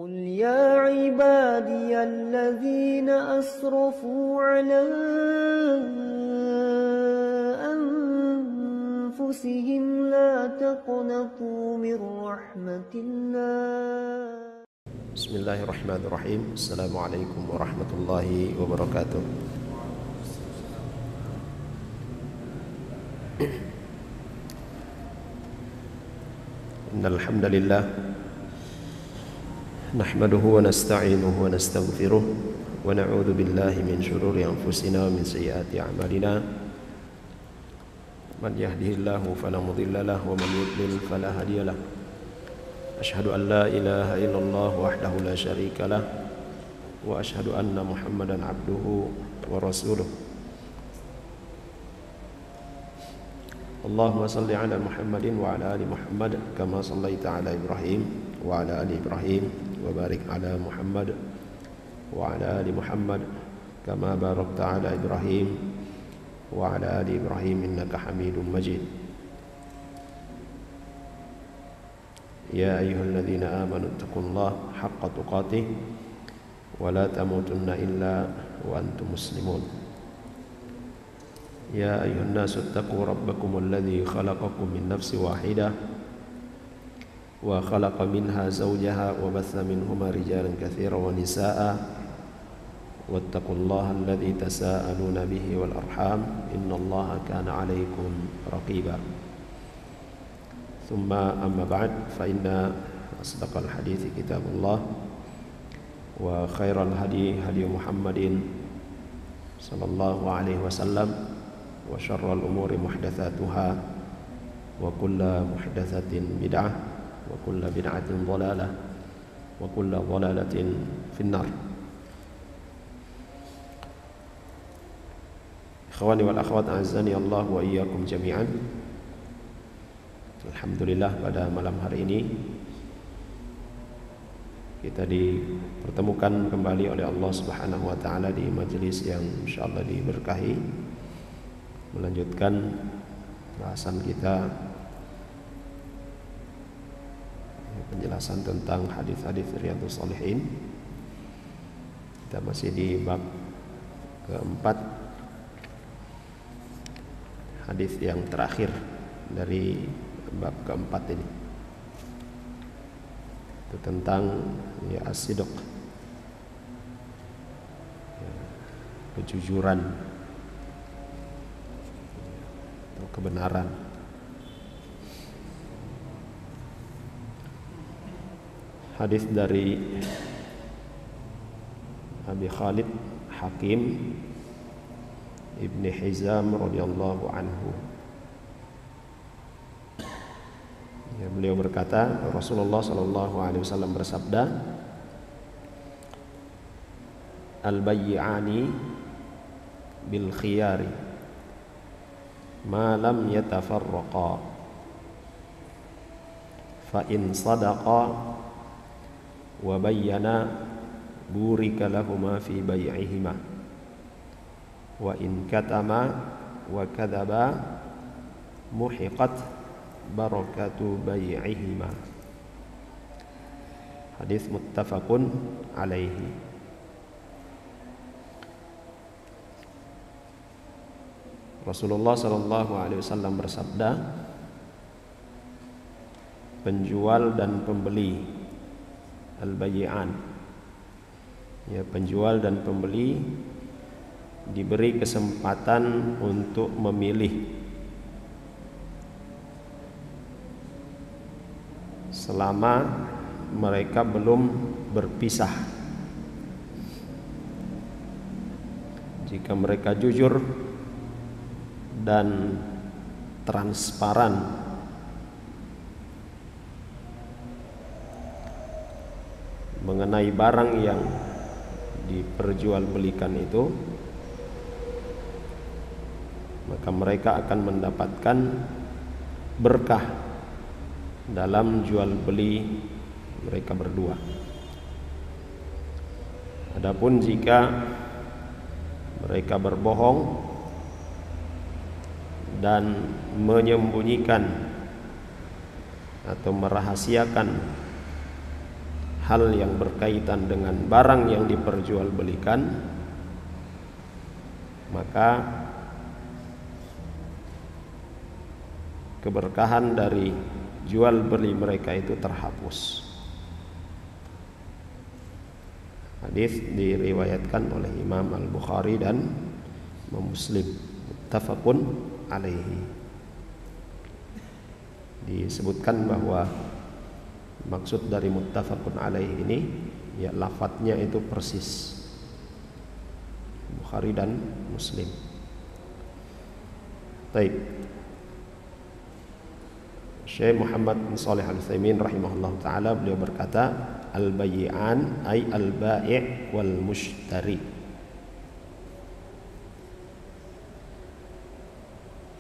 قل يا عبادي الذين أسرفوا على أنفسهم لا تقنطوا من رحمة الله. بسم الله الرحمن الرحيم. السلام عليكم ورحمة الله وبركاته. إن الحمد لله نحمده ونستعينه ونستغفره ونعوذ بالله من شرور أنفسنا ومن سيئات أعمالنا من يهده الله فلا مضل له ومن يضلل فلا هادي له أشهد أن لا إله إلا الله وحده لا شريك له وأشهد أن محمدا عبده ورسوله. اللهم صل على محمد وعلى آل محمد كما صليت على إبراهيم وعلى آل إبراهيم وبارك على محمد وعلى آل محمد كما باركت على إبراهيم وعلى آل إبراهيم إنك حميد مجيد. يا أيها الذين آمنوا اتقوا الله حق تقاته ولا تموتن إلا وأنتم مسلمون. يا أيها الناس اتقوا ربكم الذي خلقكم من نفس واحدة وخلق منها زوجها وبث منهما رجالا كثيرا ونساء واتقوا الله الذي تساءلون به والأرحام إن الله كان عليكم رقيبا. ثم أما بعد فإن أصدق الحديث كتاب الله وخير الهدي هدي محمد صلى الله عليه وسلم وشر الأمور محدثاتها وكل محدثة بدعة وكل بدعة ضلالة وكل ضلالة في النار. Ikhwani wal akhwat azani Allah wa iyyakum jami'an. Alhamdulillah pada malam hari ini kita dipertemukan kembali oleh Allah Subhanahu wa taala di majelis yang insyaallah diberkahi, melanjutkan bahasan kita penjelasan tentang hadis-hadis Riyadhus Shalihin. Kita masih di bab keempat, hadis yang terakhir dari bab keempat ini. Itu tentang as-sidq, kejujuran atau kebenaran. Hadis dari Abi Khalid Hakim Ibn Hizam radhiyallahu anhu. Beliau berkata, Rasulullah sallallahu alaihi wasallam bersabda, al-bay'ani bil khiyari ma lam yatafarraqa fa in sadaqa wa bayyana burika lahuma fi bay'ihima wa in katama wa kadhaba muhiqat barakatu bay'ihima. Hadis muttafaqun alaihi. Rasulullah sallallahu alaihi wasallam bersabda, penjual dan pembeli, al-bay'an, penjual dan pembeli diberi kesempatan untuk memilih selama mereka belum berpisah. Jika mereka jujur dan transparan mengenai barang yang diperjualbelikan itu, maka mereka akan mendapatkan berkah dalam jual beli mereka berdua. Adapun jika mereka berbohong dan menyembunyikan atau merahasiakan hal yang berkaitan dengan barang yang diperjualbelikan, maka keberkahan dari jual beli mereka itu terhapus. Hadis diriwayatkan oleh Imam Al-Bukhari dan Imam Muslim, muttafaqun alaihi. Disebutkan bahwa maksud dari muttafaqun alaihi ini ya lafadznya itu persis Bukhari dan Muslim. Baik. Syekh Muhammad bin Shalih Al-Utsaimin rahimahullah taala beliau berkata, al-bayyi'an ay al-bai' wal mushtari.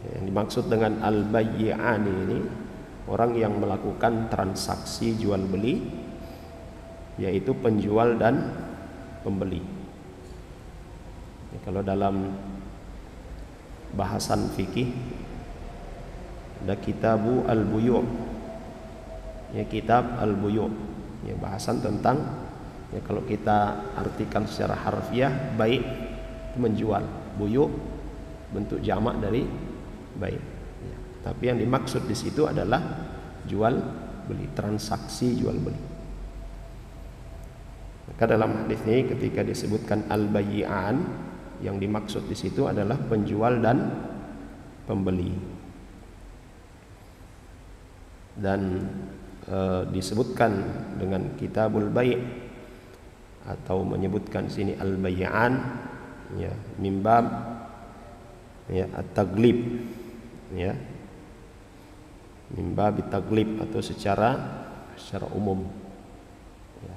Yang dimaksud dengan al-bayyi'an ini orang yang melakukan transaksi jual beli, yaitu penjual dan pembeli. Ya, kalau dalam bahasan fikih ada kitabu al-buyu', ya kitab al-buyu', ya bahasan tentang, ya kalau kita artikan secara harfiah, bai' menjual, buyu' bentuk jamak dari bai'. Ya, tapi yang dimaksud di situ adalah jual beli, transaksi jual beli. Maka dalam hadis ini ketika disebutkan al-bayyi'an, yang dimaksud di situ adalah penjual dan pembeli. Dan disebutkan dengan kitabul bai' atau menyebutkan sini al-bayyi'an, ya mimbab ya at-taglib, ya mimbab at-taglib atau secara umum. Ya,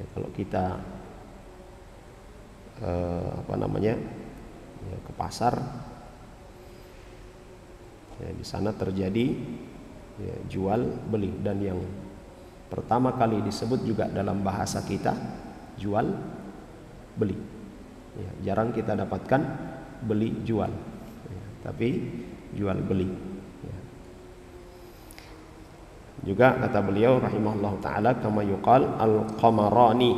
ya kalau kita ya, ke pasar, ya, di sana terjadi ya, jual beli, dan yang pertama kali disebut juga dalam bahasa kita jual beli. Ya, jarang kita dapatkan beli jual, ya, tapi jual beli. Ya. Juga kata beliau rahimahullah taala, kama yuqal al-qamarani.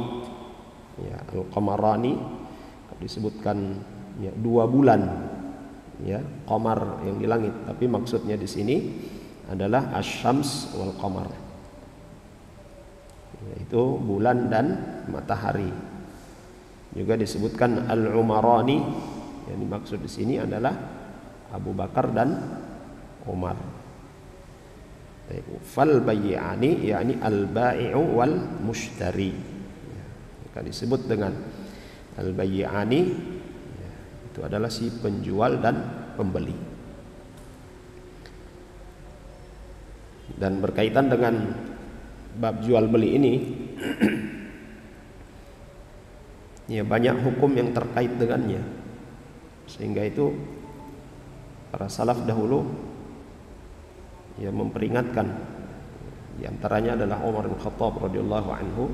Ya, al-qamarani disebutkan ya 2 bulan, ya qamar yang di langit, tapi maksudnya di sini adalah asyams wal qamar, yaitu bulan dan matahari. Juga disebutkan al-umarani, yang dimaksud di sini adalah Abu Bakar dan Umar. Fal bayyi'ani yakni al-bai'u wal mushtari. Maka disebut dengan al-bayyi'ani, ya, itu adalah si penjual dan pembeli. Dan berkaitan dengan bab jual beli ini ya banyak hukum yang terkait dengannya, sehingga itu para salaf dahulu ya memperingatkan. Di antaranya adalah Umar bin Khattab radhiyallahu anhu,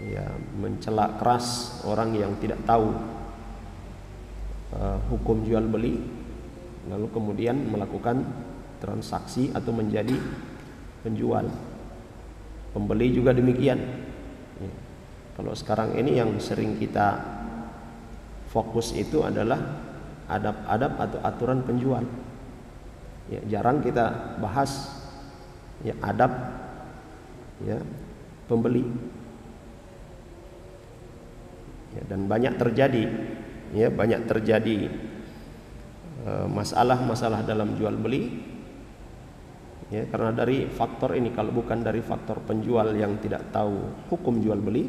ya mencela keras orang yang tidak tahu hukum jual beli, lalu kemudian melakukan transaksi atau menjadi penjual. Pembeli juga demikian. Ya. Kalau sekarang ini yang sering kita fokus itu adalah adab-adab atau aturan penjual. Ya, jarang kita bahas ya adab ya pembeli. Ya, dan banyak terjadi masalah-masalah dalam jual beli. Ya, karena dari faktor ini, kalau bukan dari faktor penjual yang tidak tahu hukum jual beli,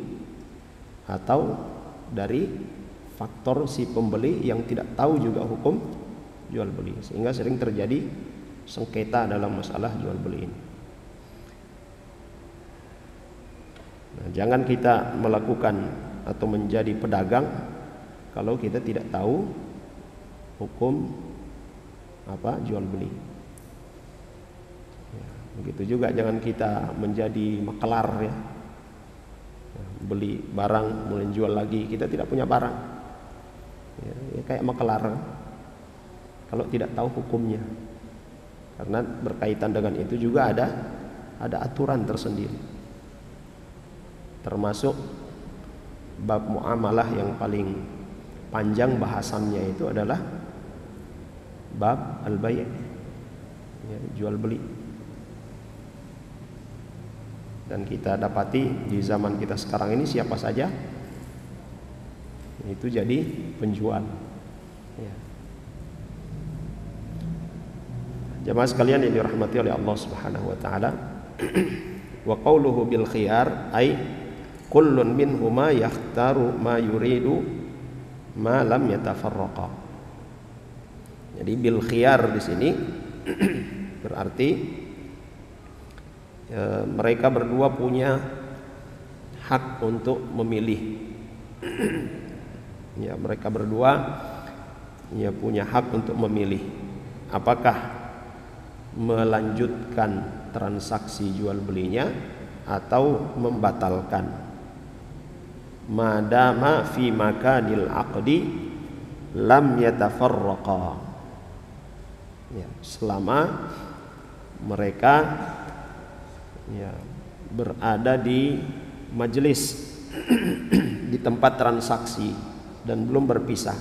atau dari faktor si pembeli yang tidak tahu juga hukum jual beli, sehingga sering terjadi sengketa dalam masalah jual beli ini. Nah, jangan kita melakukan atau menjadi pedagang kalau kita tidak tahu hukum jual beli. Ya, begitu juga jangan kita menjadi makelar, ya. Beli barang mulai jual lagi, kita tidak punya barang. Ya, kayak makelar kalau tidak tahu hukumnya. Karena berkaitan dengan itu juga ada ada aturan tersendiri. Termasuk bab muamalah yang paling panjang bahasannya itu adalah bab al-bay', ya, jual beli. Dan kita dapati di zaman kita sekarang ini siapa saja itu jadi penjual, ya. Jamaah sekalian yang dirahmati oleh Allah Subhanahu wa taala, wa qauluhu bil khiyar ay kullun minhuma yakhtaru ma yuridu ma lam yatafarraqa. Jadi bil khiyar di sini berarti mereka berdua punya hak untuk memilih. Ya, mereka berdua ya punya hak untuk memilih apakah melanjutkan transaksi jual belinya atau membatalkan. Madama fi makanil aqdi lam yatafarraqa. Ya, selama mereka ya berada di majelis di tempat transaksi dan belum berpisah,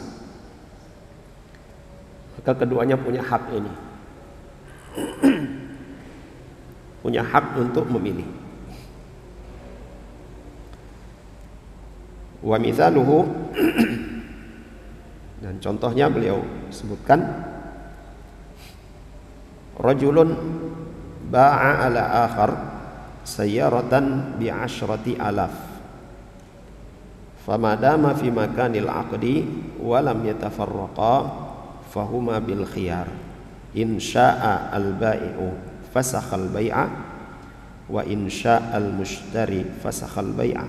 maka keduanya punya hak ini. Punya hak untuk memilih. Wa mithaluhu dan contohnya beliau sebutkan rajulun ba'a ala akhar sayyaratan bi 'ashrati alaf famadama fi makanil aqdi wa lam yatafarraqa fahuma bil khiyar in sya'a al-ba'i'u fasakha al-bai'a wa in sya'a al-mushtari fasakha al-bai'a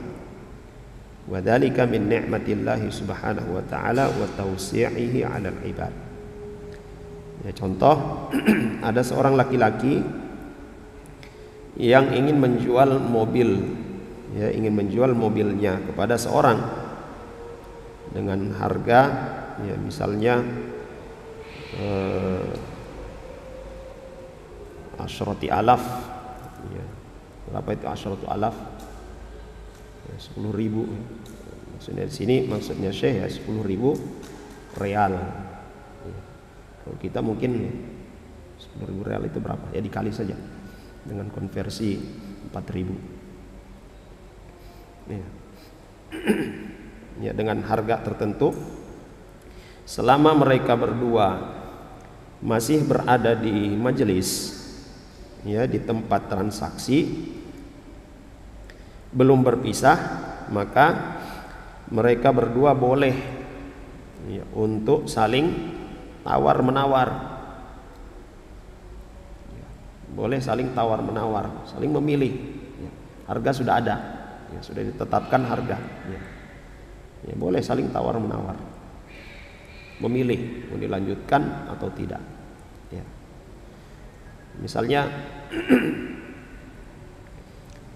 wa dhalika min ni'matillahi subhanahu wa ta'ala wa tawsi'ihi 'ala al-ibad. Ya, contoh ada seorang laki-laki yang ingin menjual mobil, ya, ingin menjual mobilnya kepada seorang dengan harga ya misalnya asyrati alaf, ya. Berapa itu asyratu alaf? Ya, 10.000. Maksudnya di sini maksudnya Syekh ya 10.000 real. Ya. Kalau kita mungkin 10.000 real itu berapa? Ya dikali saja dengan konversi 4.000. Ya. Ya, dengan harga tertentu selama mereka berdua masih berada di majelis, ya, di tempat transaksi belum berpisah, maka mereka berdua boleh ya, untuk saling tawar menawar, ya, boleh saling tawar menawar, saling memilih. Ya, harga sudah ada, ya, sudah ditetapkan harga. Ya. Ya, boleh saling tawar menawar, memilih mau dilanjutkan atau tidak. Ya. Misalnya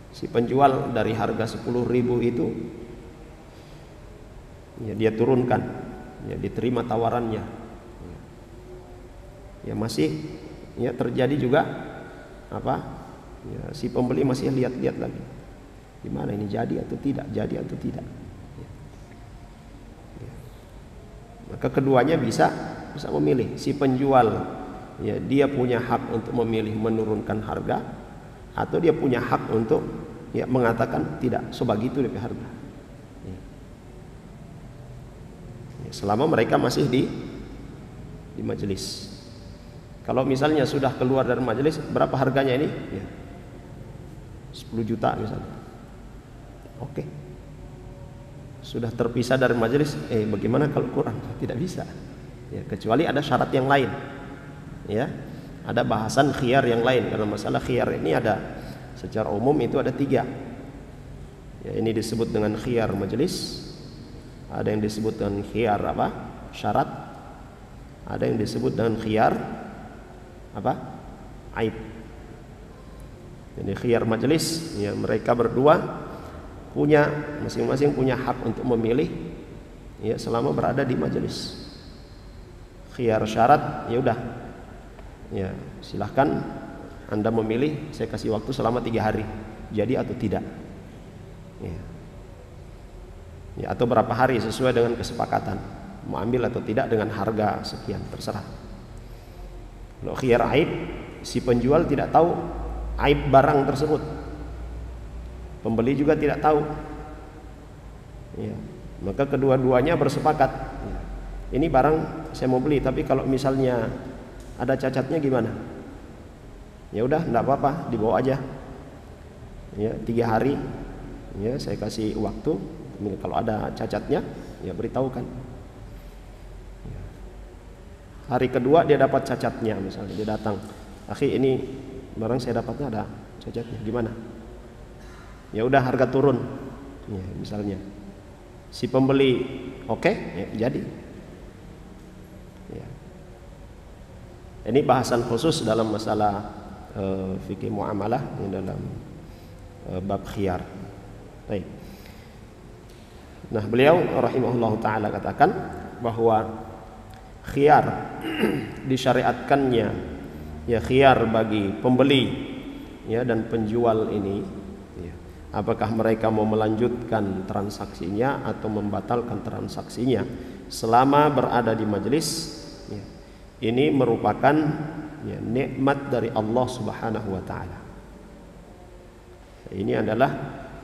si penjual dari harga 10.000 itu ya dia turunkan, ya diterima tawarannya. Ya masih ya terjadi juga apa? Ya, si pembeli masih lihat-lihat lagi. Gimana ini jadi atau tidak? Jadi atau tidak? Maka keduanya bisa memilih. Si penjual ya dia punya hak untuk memilih menurunkan harga, atau dia punya hak untuk ya mengatakan tidak, sebegitu DP harga. Ya, selama mereka masih di majelis. Kalau misalnya sudah keluar dari majelis, berapa harganya ini? Ya, 10 juta misalnya. Oke. Sudah terpisah dari majelis, bagaimana kalau kurang? Tidak bisa. Ya, kecuali ada syarat yang lain. Ya, ada bahasan khiyar yang lain, karena masalah khiyar ini ada secara umum itu ada 3. Ya, ini disebut dengan khiyar majelis, ada yang disebut dengan khiyar apa? Syarat, ada yang disebut dengan khiyar apa? Aib. Jadi khiyar majelis, ya mereka berdua punya masing-masing punya hak untuk memilih ya selama berada di majelis. Khiyar syarat ya udah, ya silahkan Anda memilih, saya kasih waktu selama 3 hari, jadi atau tidak. Ya, atau berapa hari sesuai dengan kesepakatan, mau ambil atau tidak dengan harga sekian, terserah. Kalau khiyar aib, si penjual tidak tahu aib barang tersebut, pembeli juga tidak tahu. Ya, maka kedua-duanya bersepakat. Ya, ini barang saya mau beli, tapi kalau misalnya ada cacatnya gimana? Ya udah, enggak apa-apa, dibawa aja. Ya, 3 hari. Ya, saya kasih waktu. Kalau ada cacatnya, ya beritahukan. Ya. Hari kedua dia dapat cacatnya, misalnya dia datang, akhi ini barang saya dapatnya ada cacatnya, gimana? Ya udah, harga turun. Ya, misalnya. Si pembeli oke, ya jadi. Ya. Ini bahasan khusus dalam masalah fikih muamalah dalam bab khiyar. Baik. Nah, beliau rahimahullah ta'ala katakan bahwa khiyar disyariatkannya, ya khiyar bagi pembeli, ya, dan penjual ini, ya, apakah mereka mau melanjutkan transaksinya atau membatalkan transaksinya selama berada di majelis, ya, ini merupakan, ya, nikmat dari Allah Subhanahu wa ta'ala. Ini adalah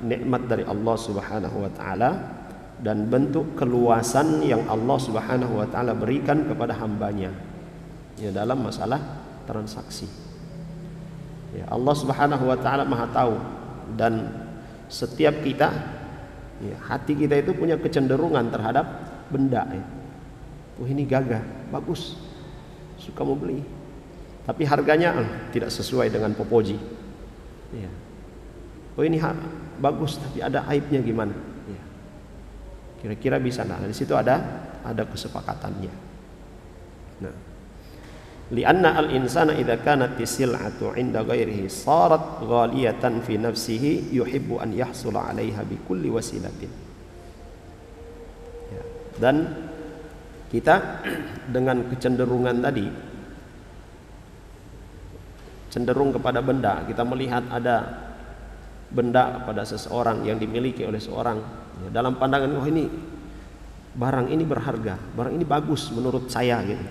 nikmat dari Allah Subhanahu wa ta'ala dan bentuk keluasan yang Allah Subhanahu wa ta'ala berikan kepada hambanya, ya, dalam masalah transaksi. Ya, Allah Subhanahu wa ta'ala maha tahu, dan setiap kita, ya, hati kita itu punya kecenderungan terhadap benda, ya. Oh, ini gagah, bagus, suka mau beli, tapi harganya tidak sesuai dengan popoji. Ya. Oh, ini bagus tapi ada aibnya, gimana? Kira-kira bisa, nah di situ ada kesepakatannya. Nah, li'anna al-insana idza kanat sil'atu 'inda ghairihi sarat ghaliyatan fi nafsihi yuhibbu an yahsula 'alaiha bi kulli wasilatin. Ya, dan kita dengan kecenderungan tadi, cenderung kepada benda, kita melihat ada benda pada seseorang yang dimiliki oleh seorang, ya, dalam pandangan, oh ini barang ini berharga, barang ini bagus menurut saya, gitu.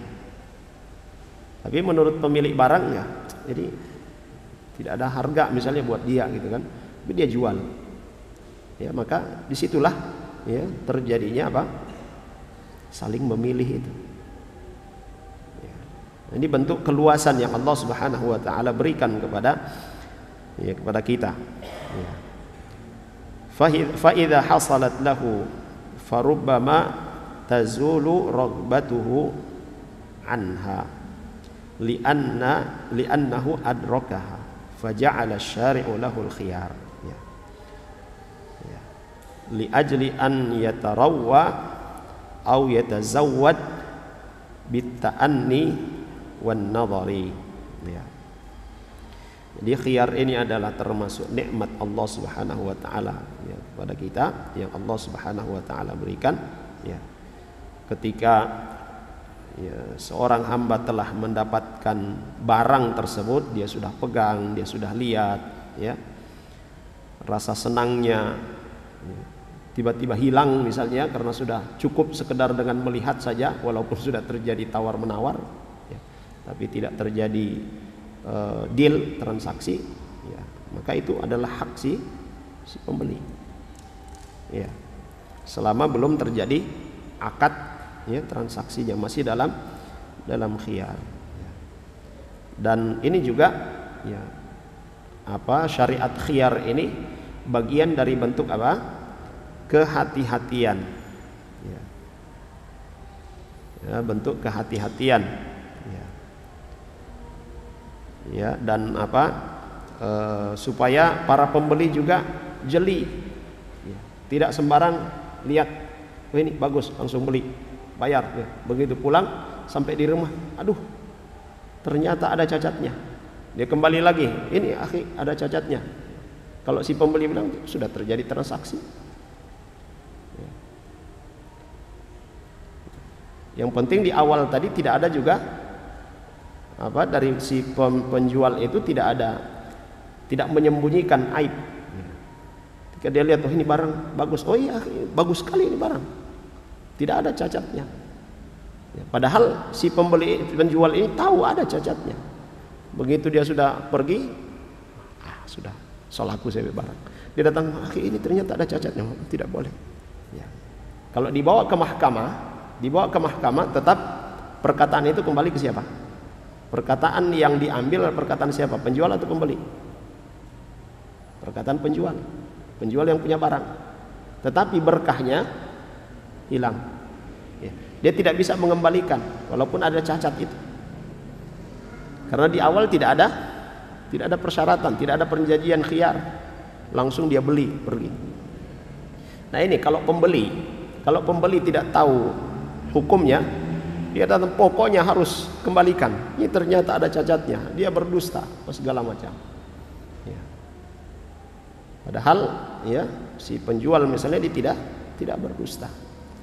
Tapi menurut pemilik barang, ya, jadi tidak ada harga misalnya buat dia, gitu kan, tapi dia jual. Ya, maka disitulah, ya, terjadinya apa? Saling memilih itu. Ya. Ini bentuk keluasan yang Allah Subhanahu wa ta'ala berikan kepada kita. Ya. Fa idza hasalat lahu farubbama tazulu raghbatuhu anha li'annahu adrakaha faja'ala asy-syari'u lahu al-khiyar. Ya. Ya. Li ajli an yatarawwa aw yatazawwad bit-ta'anni wan nadhari. Ya. Jadi khiyar ini adalah termasuk nikmat Allah Subhanahu wa ta'ala, ya, kepada kita, yang Allah Subhanahu wa ta'ala berikan, ya. Ketika, ya, seorang hamba telah mendapatkan barang tersebut, dia sudah pegang, dia sudah lihat, ya, rasa senangnya, ya, tiba-tiba hilang misalnya karena sudah cukup sekedar dengan melihat saja, walaupun sudah terjadi tawar menawar, ya, tapi tidak terjadi deal, transaksi, ya, maka itu adalah hak si pembeli, ya, selama belum terjadi akad, ya, transaksinya masih dalam khiyar, ya. Dan ini juga, ya, syariat khiyar ini bagian dari bentuk kehati-hatian, ya. Ya, bentuk kehati-hatian, ya, dan supaya para pembeli juga jeli, ya, tidak sembarang lihat, oh ini bagus langsung beli, bayar, ya. Begitu pulang sampai di rumah, aduh ternyata ada cacatnya, dia kembali lagi, ini akhi ada cacatnya. Kalau si pembeli bilang sudah terjadi transaksi, ya. Yang penting di awal tadi tidak ada juga dari si penjual itu tidak menyembunyikan aib. Ketika dia lihat, oh ini barang bagus, oh iya bagus sekali ini barang, tidak ada cacatnya. Ya, padahal si penjual ini tahu ada cacatnya. Begitu dia sudah pergi, sudah solaku saya barang. Dia datang, ini ternyata ada cacatnya, tidak boleh. Ya. Kalau dibawa ke mahkamah, tetap perkataan itu kembali ke siapa? Perkataan yang diambil perkataan siapa? Penjual atau pembeli? Perkataan penjual. Penjual yang punya barang. Tetapi berkahnya hilang. Ya. Dia tidak bisa mengembalikan walaupun ada cacat itu. Karena di awal tidak ada persyaratan, tidak ada perjanjian khiyar. Langsung dia beli, pergi. Nah ini kalau pembeli tidak tahu hukumnya, dia datang pokoknya harus kembalikan. Ini ternyata ada cacatnya, dia berdusta, segala macam. Ya. Padahal ya si penjual misalnya dia tidak berdusta.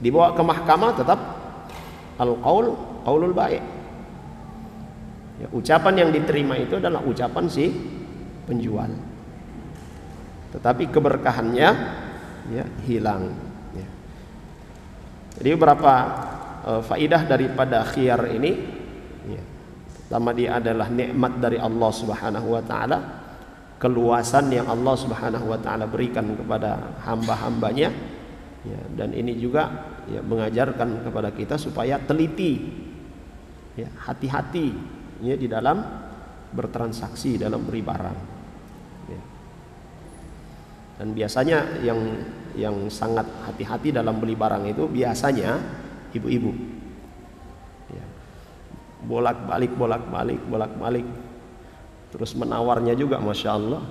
Dibawa ke mahkamah tetap qaulul baik. Ya, ucapan yang diterima itu adalah ucapan si penjual. Tetapi keberkahannya ya hilang. Ya. Jadi beberapa faidah daripada khiyar ini, ya. Pertama, dia adalah nikmat dari Allah Subhanahu wa taala, keluasan yang Allah Subhanahu wa taala berikan kepada hamba-hambanya, ya, dan ini juga ya mengajarkan kepada kita supaya teliti, ya, hati-hati ya di dalam bertransaksi, dalam beri barang. Ya. Dan biasanya yang sangat hati-hati dalam beli barang itu biasanya ibu-ibu. Ya. Bolak-balik. Terus menawarnya juga, masya Allah.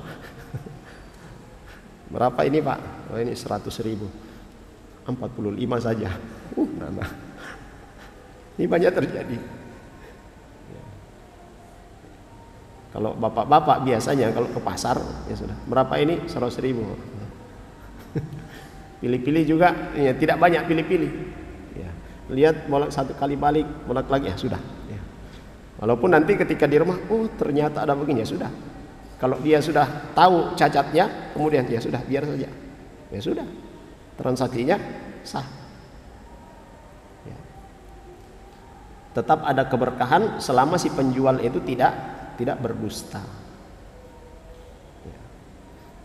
Berapa ini Pak? Oh ini 100.000. 45 saja. Nah. Ini banyak terjadi. Ya. Kalau bapak-bapak biasanya kalau ke pasar ya sudah. Berapa ini? 100.000. Pilih-pilih juga, ya, tidak banyak pilih-pilih. Ya. Lihat satu kali balik, bolak lagi ya sudah. Ya. Walaupun nanti ketika di rumah, oh ternyata ada begini, ya sudah. Kalau dia sudah tahu cacatnya, kemudian ya sudah, biar saja. Ya sudah, transaksinya sah. Ya. Tetap ada keberkahan selama si penjual itu tidak berdusta. Ya.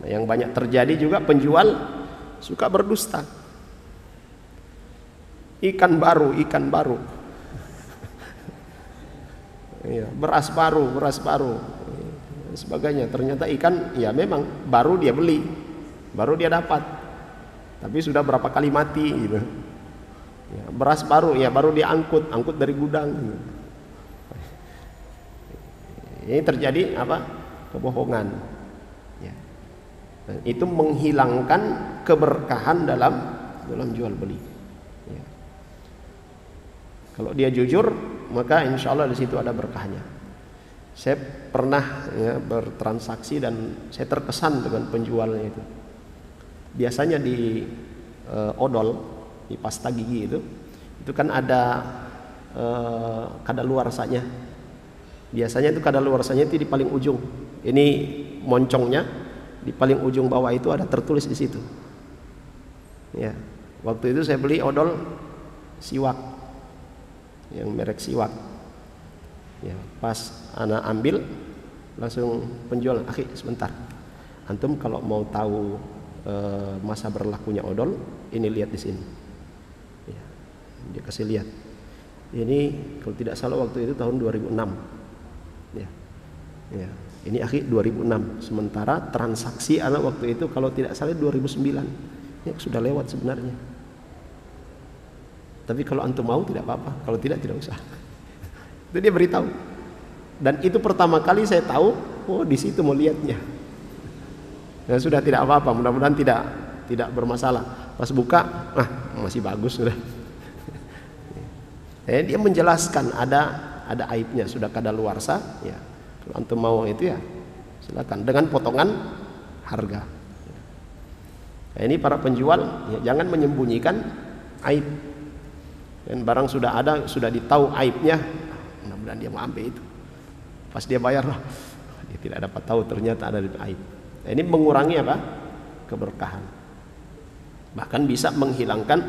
Nah, yang banyak terjadi juga penjual suka berdusta. Ikan baru. Ya, beras baru sebagainya. Ternyata ikan ya memang baru dia beli, baru dia dapat, tapi sudah berapa kali mati gitu. Ya, beras baru ya baru dia angkut dari gudang gitu. Ini terjadi apa? Kebohongan. Ya. Dan itu menghilangkan keberkahan dalam jual beli. Ya. Kalau dia jujur, maka insya Allah di situ ada berkahnya. Saya pernah ya, bertransaksi dan saya terkesan dengan penjualnya itu. Biasanya di odol, di pasta gigi itu kan ada kadaluarsanya. Biasanya itu kadaluarsanya itu di paling ujung. Ini moncongnya di paling ujung bawah itu ada tertulis di situ. Ya, waktu itu saya beli odol siwak, yang merek siwak. Ya, pas anak ambil langsung penjual, "Akhi, sebentar. Antum kalau mau tahu masa berlakunya odol, ini lihat di sini." Ya, dia kasih lihat. Ini kalau tidak salah waktu itu tahun 2006. Ya. Ya, ini akhi 2006. Sementara transaksi anak waktu itu kalau tidak salah 2009. Ya, sudah lewat sebenarnya. Tapi kalau antum mau tidak apa-apa, kalau tidak usah. Itu dia beritahu. Dan itu pertama kali saya tahu, oh di situ mau lihatnya. Ya sudah, tidak apa-apa, mudah-mudahan tidak bermasalah. Pas buka, masih bagus sudah. Dia menjelaskan ada aibnya, sudah kadaluarsa, ya. Kalau antum mau itu ya silakan dengan potongan harga. Nah, ini para penjual ya, jangan menyembunyikan aib. Dan barang sudah ada, sudah ditahu aibnya, mudah-mudahan dia mau ambil itu. Pas dia bayar, dia tidak dapat tahu ternyata ada aib. Nah, ini mengurangi apa? Keberkahan. Bahkan bisa menghilangkan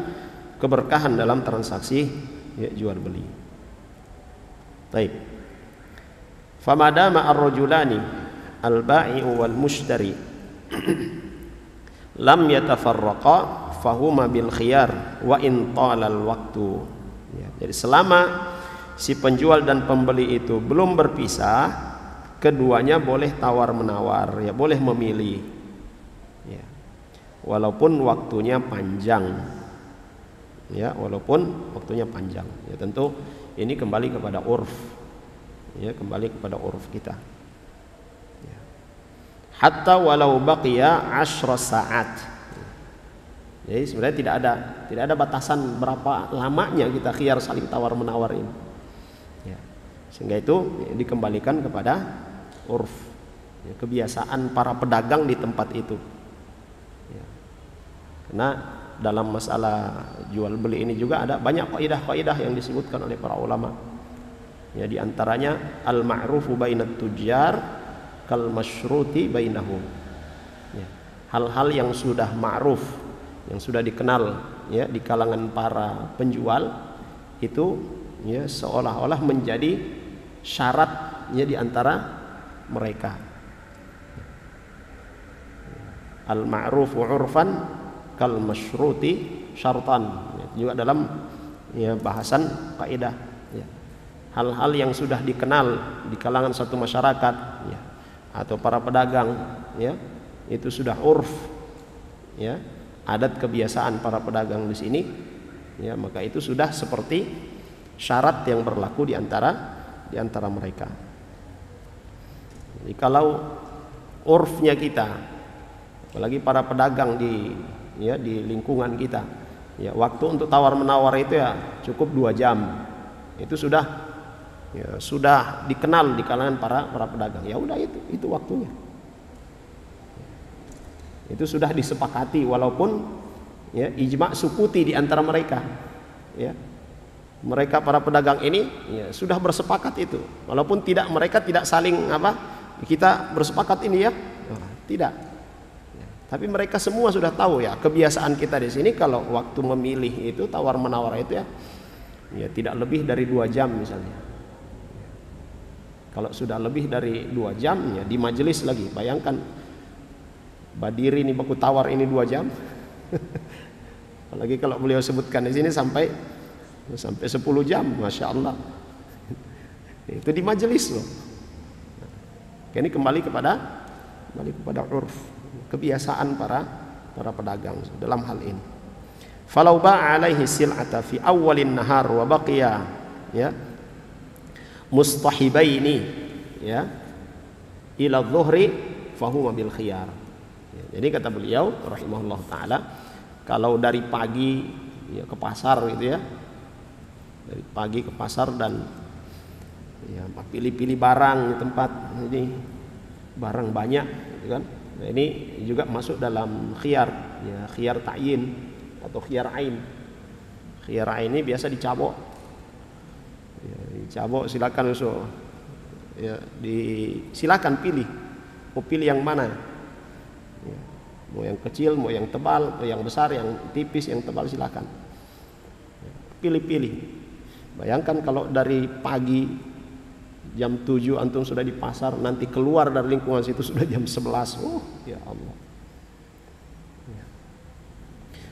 keberkahan dalam transaksi ya, jual beli. Baik. Famadama ar-rajulani al-ba'i'u wal mushtari lam yatafarraqa fahuma bil khiyar wa in talal waktu. Ya, jadi selama si penjual dan pembeli itu belum berpisah, keduanya boleh tawar menawar, ya boleh memilih, ya, walaupun waktunya panjang, ya walaupun waktunya panjang. Ya tentu ini kembali kepada urf, ya kembali kepada urf kita. Ya. Hatta walau baqiya 10 saat. Jadi sebenarnya tidak ada batasan berapa lamanya kita khiyar saling tawar menawar ini. Ya. Sehingga itu ya, dikembalikan kepada urf, ya, kebiasaan para pedagang di tempat itu. Ya. Karena dalam masalah jual beli ini juga ada banyak kaidah-kaidah yang disebutkan oleh para ulama. Ya, di antaranya al-ma'rufu bainat tujar kal masyruti bainahum. Ya. Hal-hal yang sudah ma'ruf, yang sudah dikenal ya di kalangan para penjual itu ya seolah-olah menjadi syaratnya di antara mereka. Al-ma'rufu 'urfan kal masyruti syartan. Juga dalam ya bahasan kaidah ya. Hal-hal yang sudah dikenal di kalangan satu masyarakat ya atau para pedagang ya itu sudah urf ya, adat kebiasaan para pedagang di sini ya, maka itu sudah seperti syarat yang berlaku di antara mereka. Jadi kalau urfnya kita, apalagi para pedagang di lingkungan kita, ya waktu untuk tawar menawar itu ya cukup 2 jam. Itu sudah dikenal di kalangan para pedagang. Ya udah itu waktunya. Itu sudah disepakati walaupun ya ijma' sukuti di antara mereka. Ya. Mereka para pedagang ini ya, sudah bersepakat itu. Walaupun mereka tidak saling kita bersepakat ini ya. Tidak. Ya. Tapi mereka semua sudah tahu ya kebiasaan kita di sini kalau waktu memilih itu tawar menawar itu ya tidak lebih dari 2 jam misalnya. Kalau sudah lebih dari 2 jam ya di majelis lagi. Bayangkan Badiri ini baku tawar ini 2 jam. Apalagi kalau beliau sebutkan di sini sampai 10 jam, masya Allah. Itu di majelis loh. Ini kembali kepada urf, kebiasaan para pedagang dalam hal ini. Falau ba'a alaihi sil'ata fi awwalin nahar wa baqiya ya mustahibaini ya ila dhuhri fahuwa bil khiyar. Jadi kata beliau rahimahullah ta'ala, kalau dari pagi ya ke pasar gitu ya, dari pagi ke pasar dan ya pilih-pilih barang di tempat ini barang banyak gitu kan. Nah, ini juga masuk dalam khiyar ya, khiyar ta'yin atau khiyar ain. Khiyar ain ini biasa dicabok ya, dicabok silakan usul ya, silakan pilih mau pilih yang mana ya, mau yang kecil, mau yang tebal, mau yang besar, yang tipis, yang tebal silakan ya, pilih-pilih. Bayangkan kalau dari pagi jam 7 antum sudah di pasar, nanti keluar dari lingkungan situ sudah jam 11. Oh, ya Allah. Ya.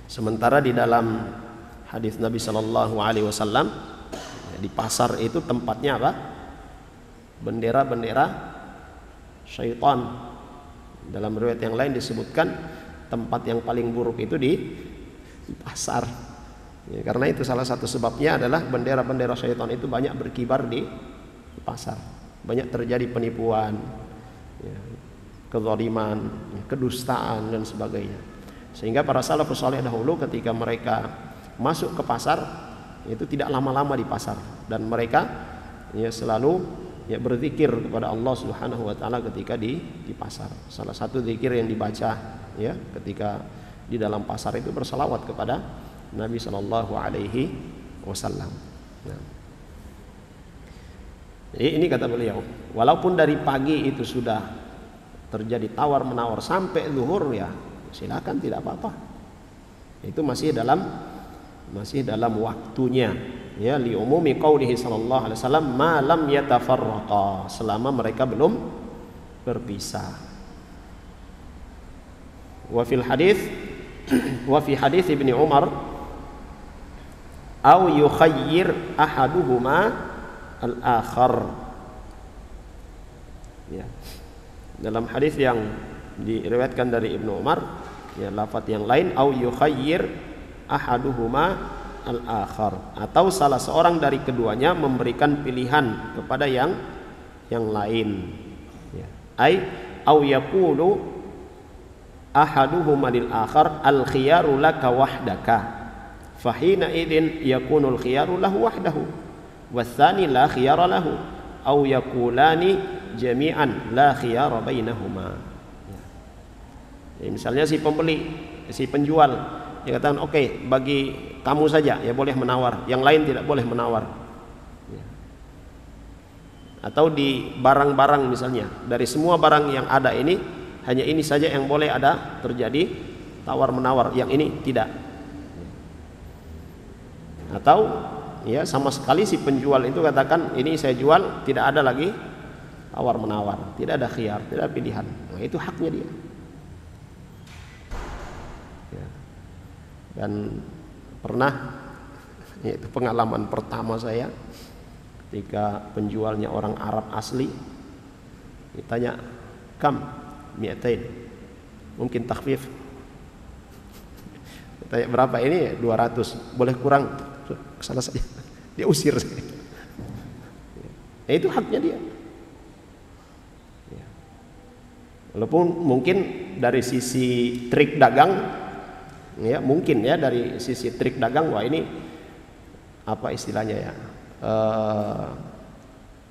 Sementara di dalam hadis Nabi sallallahu alaihi wasallam di pasar itu tempatnya apa? Bendera-bendera syaitan. Dalam riwayat yang lain disebutkan tempat yang paling buruk itu di pasar. Ya, karena itu salah satu sebabnya adalah bendera-bendera syaitan itu banyak berkibar di pasar. Banyak terjadi penipuan, ya, kezaliman, ya, kedustaan dan sebagainya. Sehingga para salafus saleh dahulu ketika mereka masuk ke pasar itu tidak lama-lama di pasar dan mereka ya selalu ya berzikir kepada Allah Subhanahu wa taala ketika di pasar. Salah satu zikir yang dibaca ya ketika di dalam pasar itu berselawat kepada Nabi sallallahu alaihi wasallam. Nah. Jadi ini kata beliau, walaupun dari pagi itu sudah terjadi tawar menawar sampai zuhur, ya silakan, tidak apa-apa. Itu masih dalam waktunya. Ya, li umumi qaulihi sallallahu alaihi wasallam ma lam yatafarraqa, selama mereka belum berpisah. Wa fi hadis Ibnu Umar au yukhayyir ahaduhuma al-akhar. Ya. Dalam hadis yang diriwayatkan dari Ibnu Umar, ya lafaz yang lain au yukhayyir ahaduhuma al-akhar, atau salah seorang dari keduanya memberikan pilihan kepada yang lain. Ya. Ai au yaqulu ahaduhuma lil akhar al-khiyaru laka wahdaka, fahina idzin yakunul khiyaru lahu wahdahu watsani la khiyara lahu, au yaqulani jami'an la khiyara bainahuma. Ya, misalnya si penjual dia katakan oke, bagi kamu saja ya boleh menawar, yang lain tidak boleh menawar. Ya. Atau di barang-barang misalnya, dari semua barang yang ada ini hanya ini saja yang boleh ada terjadi tawar menawar, yang ini tidak. Atau ya sama sekali si penjual itu katakan ini saya jual, tidak ada lagi tawar menawar, tidak ada khiyar, tidak ada pilihan. Nah, itu haknya dia. Ya. Dan pernah, itu pengalaman pertama saya ketika penjualnya orang Arab asli, ditanya kam mi'atain, mungkin takhfif, tanya berapa ini, 200, boleh kurang, kesana saja, dia usir saya. Ya, itu haknya dia. Ya. Walaupun mungkin dari sisi trik dagang, ya mungkin ya dari sisi trik dagang, wah ini apa istilahnya ya,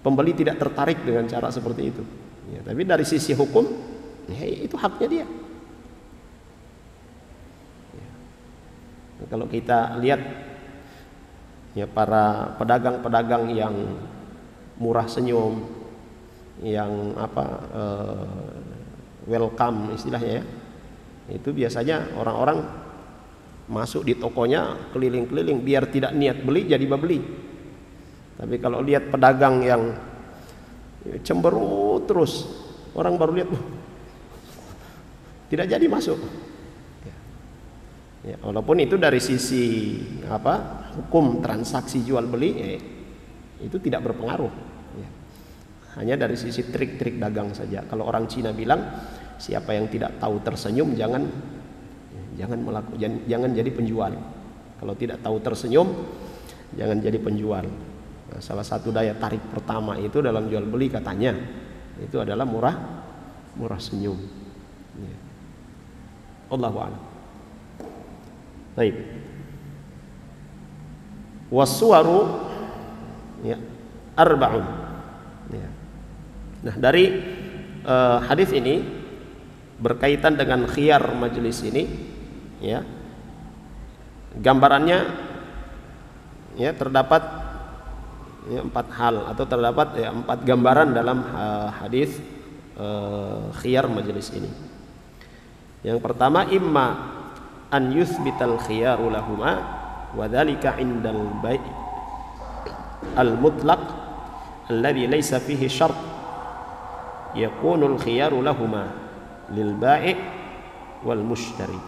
pembeli tidak tertarik dengan cara seperti itu. Ya, tapi dari sisi hukum, ya, itu haknya dia. Ya. Nah, kalau kita lihat ya para pedagang-pedagang yang murah senyum, yang welcome istilahnya ya, itu biasanya orang-orang masuk di tokonya keliling-keliling biar tidak niat beli jadi beli. Tapi kalau lihat pedagang yang cemberut terus, orang baru lihat tidak jadi masuk. Ya, walaupun itu dari sisi hukum transaksi jual beli, ya, itu tidak berpengaruh. Ya. Hanya dari sisi trik-trik dagang saja. Kalau orang Cina bilang siapa yang tidak tahu tersenyum jangan jadi penjual. Kalau tidak tahu tersenyum jangan jadi penjual. Nah, salah satu daya tarik pertama itu dalam jual beli katanya itu adalah murah senyum. Ya. Allahu a'lam. Baik. Wassuwaru ya arba'un. Ya. Nah, dari hadis ini berkaitan dengan khiyar majelis ini, ya. Gambarannya ya terdapat ya 4 hal atau terdapat ya 4 gambaran dalam hadis khiyar majelis ini. Yang pertama, imma an yuthbital khiyaru lahuma wa dzalika indal bai' al mutlaq alladhi laysa fihi syart yakunu al khiyaru lahuma lil bai' wal mushtari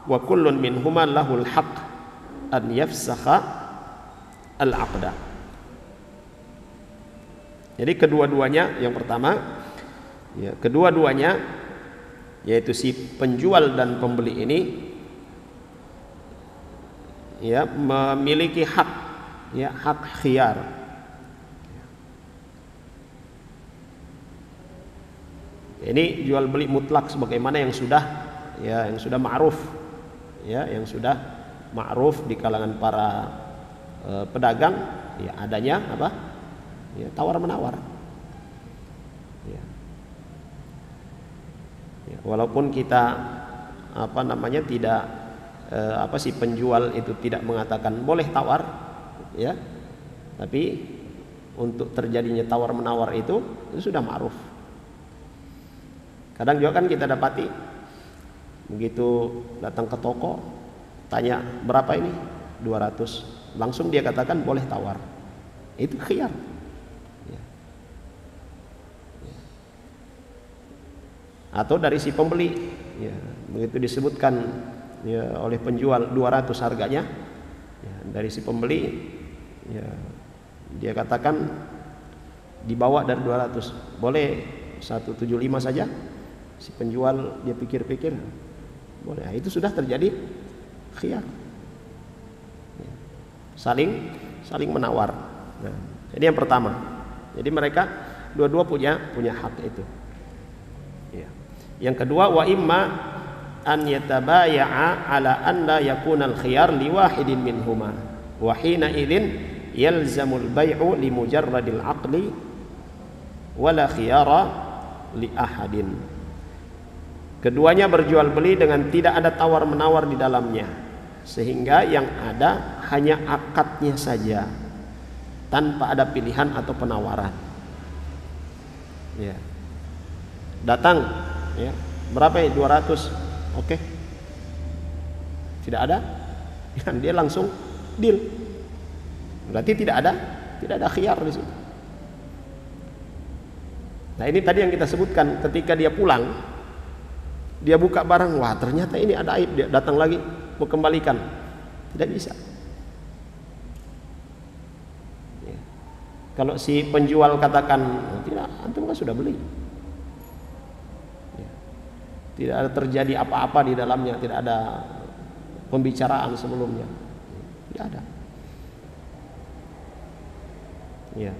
wa kullun minhuma lahu al haqq an yafsakha al aqda. Jadi kedua-duanya, yang pertama ya kedua-duanya yaitu si penjual dan pembeli ini ya memiliki hak, ya hak khiyar. Ini jual beli mutlak sebagaimana yang sudah ma'ruf, ya yang sudah ma'ruf di kalangan para pedagang, ya adanya ya tawar menawar. Walaupun kita tidak si penjual itu tidak mengatakan boleh tawar, ya, tapi untuk terjadinya tawar menawar itu sudah ma'ruf. Kadang juga kan kita dapati begitu datang ke toko, tanya berapa ini? 200. Langsung dia katakan boleh tawar. Itu khiyar. Ya. Ya. Atau dari si pembeli, ya, begitu disebutkan ya, oleh penjual 200 harganya, ya, dari si pembeli, ya, dia katakan dibawa dari 200, boleh 175 saja. Si penjual dia pikir-pikir, boleh. Nah, itu sudah terjadi khiyar. Ya. Saling menawar. Nah, jadi yang pertama. Jadi mereka dua-dua punya hak itu. Ya. Yang kedua, wa imma an yatabaya'a ala an la yakuna al-khiyar li wahidin minhuma wa hina idzin yalzamul bai'u li mujarradil aqli wala khiyara li ahadin. Keduanya berjual beli dengan tidak ada tawar menawar di dalamnya, sehingga yang ada hanya akadnya saja tanpa ada pilihan atau penawaran. Ya. Datang, ya, berapa ya? 200. Oke. Tidak ada, ya, dia langsung deal. Berarti tidak ada khiyar di situ. Nah, ini tadi yang kita sebutkan, ketika dia pulang, dia buka barang, wah ternyata ini ada aib, dia datang lagi mau kembalikan, tidak bisa. Ya. Kalau si penjual katakan tidak, antum kan sudah beli, ya. Tidak ada terjadi apa-apa di dalamnya, tidak ada pembicaraan sebelumnya, tidak ada. Ya.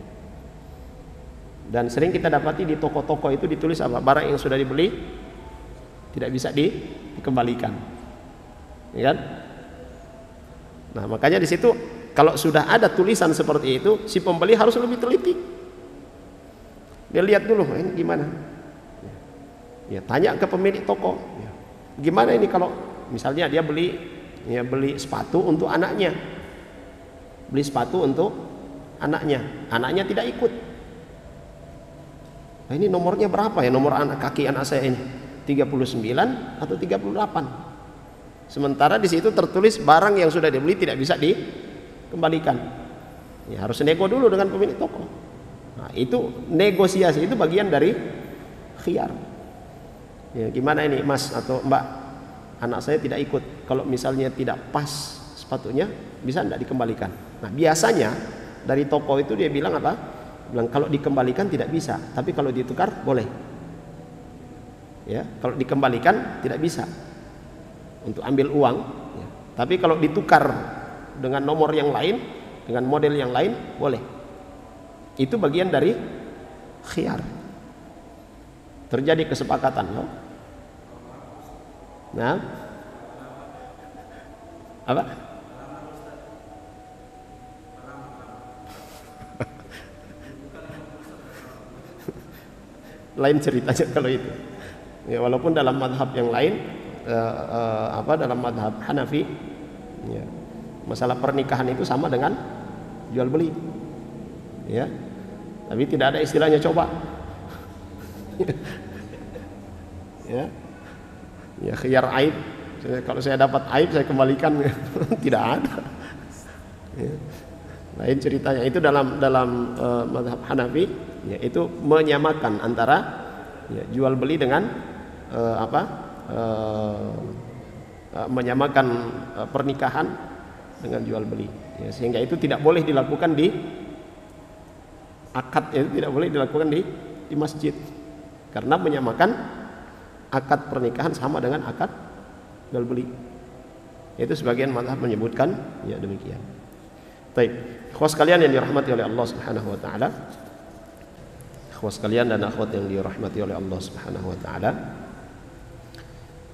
Dan sering kita dapati di toko-toko itu ditulis apa? Barang yang sudah dibeli tidak bisa dikembalikan, ya kan? Nah, makanya di situ kalau sudah ada tulisan seperti itu, si pembeli harus lebih teliti. Dia lihat dulu, ini gimana? Ya, tanya ke pemilik toko, ya, gimana ini kalau misalnya dia beli sepatu untuk anaknya, anaknya tidak ikut. Nah, ini nomornya berapa ya? Nomor kaki anak saya ini 39 atau 38. Sementara di situ tertulis barang yang sudah dibeli tidak bisa dikembalikan. Ya, harus nego dulu dengan pemilik toko. Nah, itu negosiasi, itu bagian dari khiyar. Ya, gimana ini Mas atau Mbak, anak saya tidak ikut. Kalau misalnya tidak pas sepatunya, bisa tidak dikembalikan? Nah, biasanya dari toko itu dia bilang apa? Bilang kalau dikembalikan tidak bisa, tapi kalau ditukar boleh. Ya, kalau dikembalikan tidak bisa untuk ambil uang, ya. Tapi kalau ditukar dengan nomor yang lain, dengan model yang lain, boleh. Itu bagian dari khiyar. Terjadi kesepakatan, loh. Nah, apa? Lain ceritanya kalau itu. Ya, walaupun dalam madhab yang lain, dalam madhab Hanafi, ya, masalah pernikahan itu sama dengan jual beli, ya, tapi tidak ada istilahnya coba. Ya, ya khiyar aib. Kalau saya dapat aib saya kembalikan, tidak ada. Ya. Lain ceritanya. Itu dalam madhab Hanafi, ya, itu menyamakan antara, ya, jual beli dengan menyamakan pernikahan dengan jual beli, ya, sehingga itu tidak boleh dilakukan di akad, itu tidak boleh dilakukan di masjid, karena menyamakan akad pernikahan sama dengan akad jual beli. Itu sebagian mazhab menyebutkan, ya, demikian. Baik, ikhwas sekalian yang dirahmati oleh Allah Subhanahu wa taala, ikhwas sekalian dan akhwat yang dirahmati oleh Allah Subhanahu wa taala,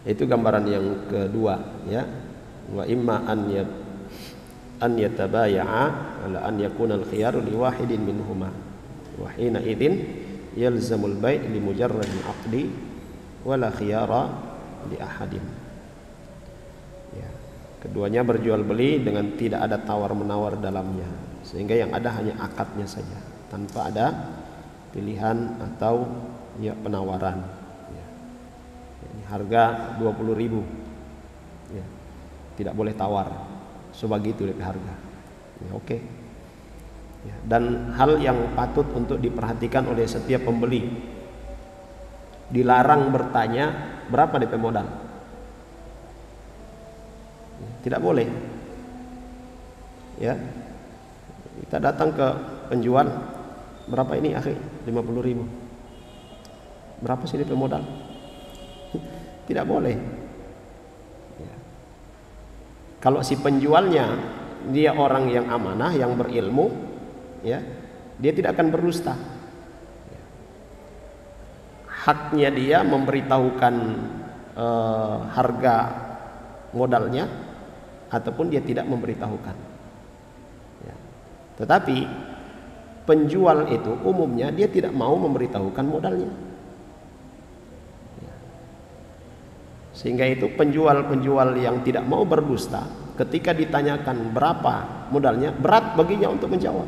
itu gambaran yang kedua, ya. Wa imma an yatabaya'a ala an yakuna al-khiyaru li wahidin minhuma wa hina idzin yalzamul bai' li mujarradil aqdi wala khiyara li ahadin. Ya. Keduanya berjual beli dengan tidak ada tawar menawar dalamnya, sehingga yang ada hanya akadnya saja. tanpa ada pilihan atau ya penawaran. Ya. Ini harga 20.000. Ya. Tidak boleh tawar. Sebegitu DP harga. Ya, oke. Ya. Dan hal yang patut untuk diperhatikan oleh setiap pembeli, dilarang bertanya berapa DP modal. Ya. Tidak boleh. Ya. Kita datang ke penjual, berapa ini akhi? 50.000. Berapa sih DP modal? Tidak boleh. Ya. Kalau si penjualnya dia orang yang amanah, yang berilmu, ya, dia tidak akan berdusta. Ya. Haknya dia memberitahukan harga modalnya ataupun dia tidak memberitahukan. Ya. Tetapi penjual itu umumnya dia tidak mau memberitahukan modalnya. Ya. Sehingga itu penjual-penjual yang tidak mau berdusta, ketika ditanyakan berapa modalnya, berat baginya untuk menjawab.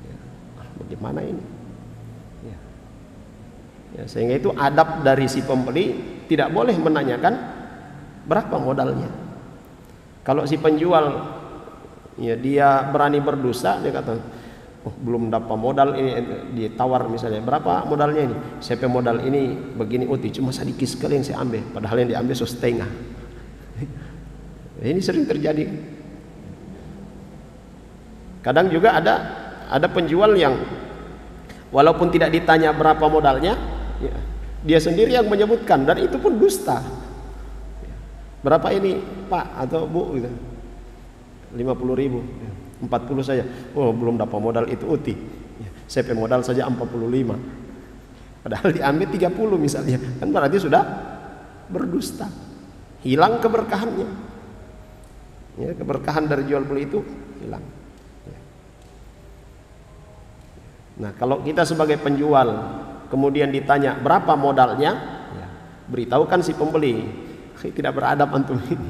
Ya. Bagaimana ini? Ya. Ya, sehingga itu adab dari si pembeli tidak boleh menanyakan berapa modalnya. Kalau si penjual ya dia berani berdusta, dia kata, oh, belum dapat modal ini, ditawar misalnya, berapa modalnya ini? Saya modal ini begini, cuma sedikit sekali yang saya ambil, padahal yang diambil setengah. Ini sering terjadi. Kadang juga ada penjual yang walaupun tidak ditanya berapa modalnya, ya, dia sendiri yang menyebutkan, dan itu pun dusta. Berapa ini Pak atau Bu gitu. 50.000, 40 saja. Oh, belum dapat modal itu uti. Saya modal saja 45. Padahal diambil 30 misalnya. Kan berarti sudah berdusta. Hilang keberkahannya. Ya, keberkahan dari jual beli itu hilang. Ya. Nah, kalau kita sebagai penjual kemudian ditanya berapa modalnya, ya, beritahukan si pembeli. Tidak beradab antum ini.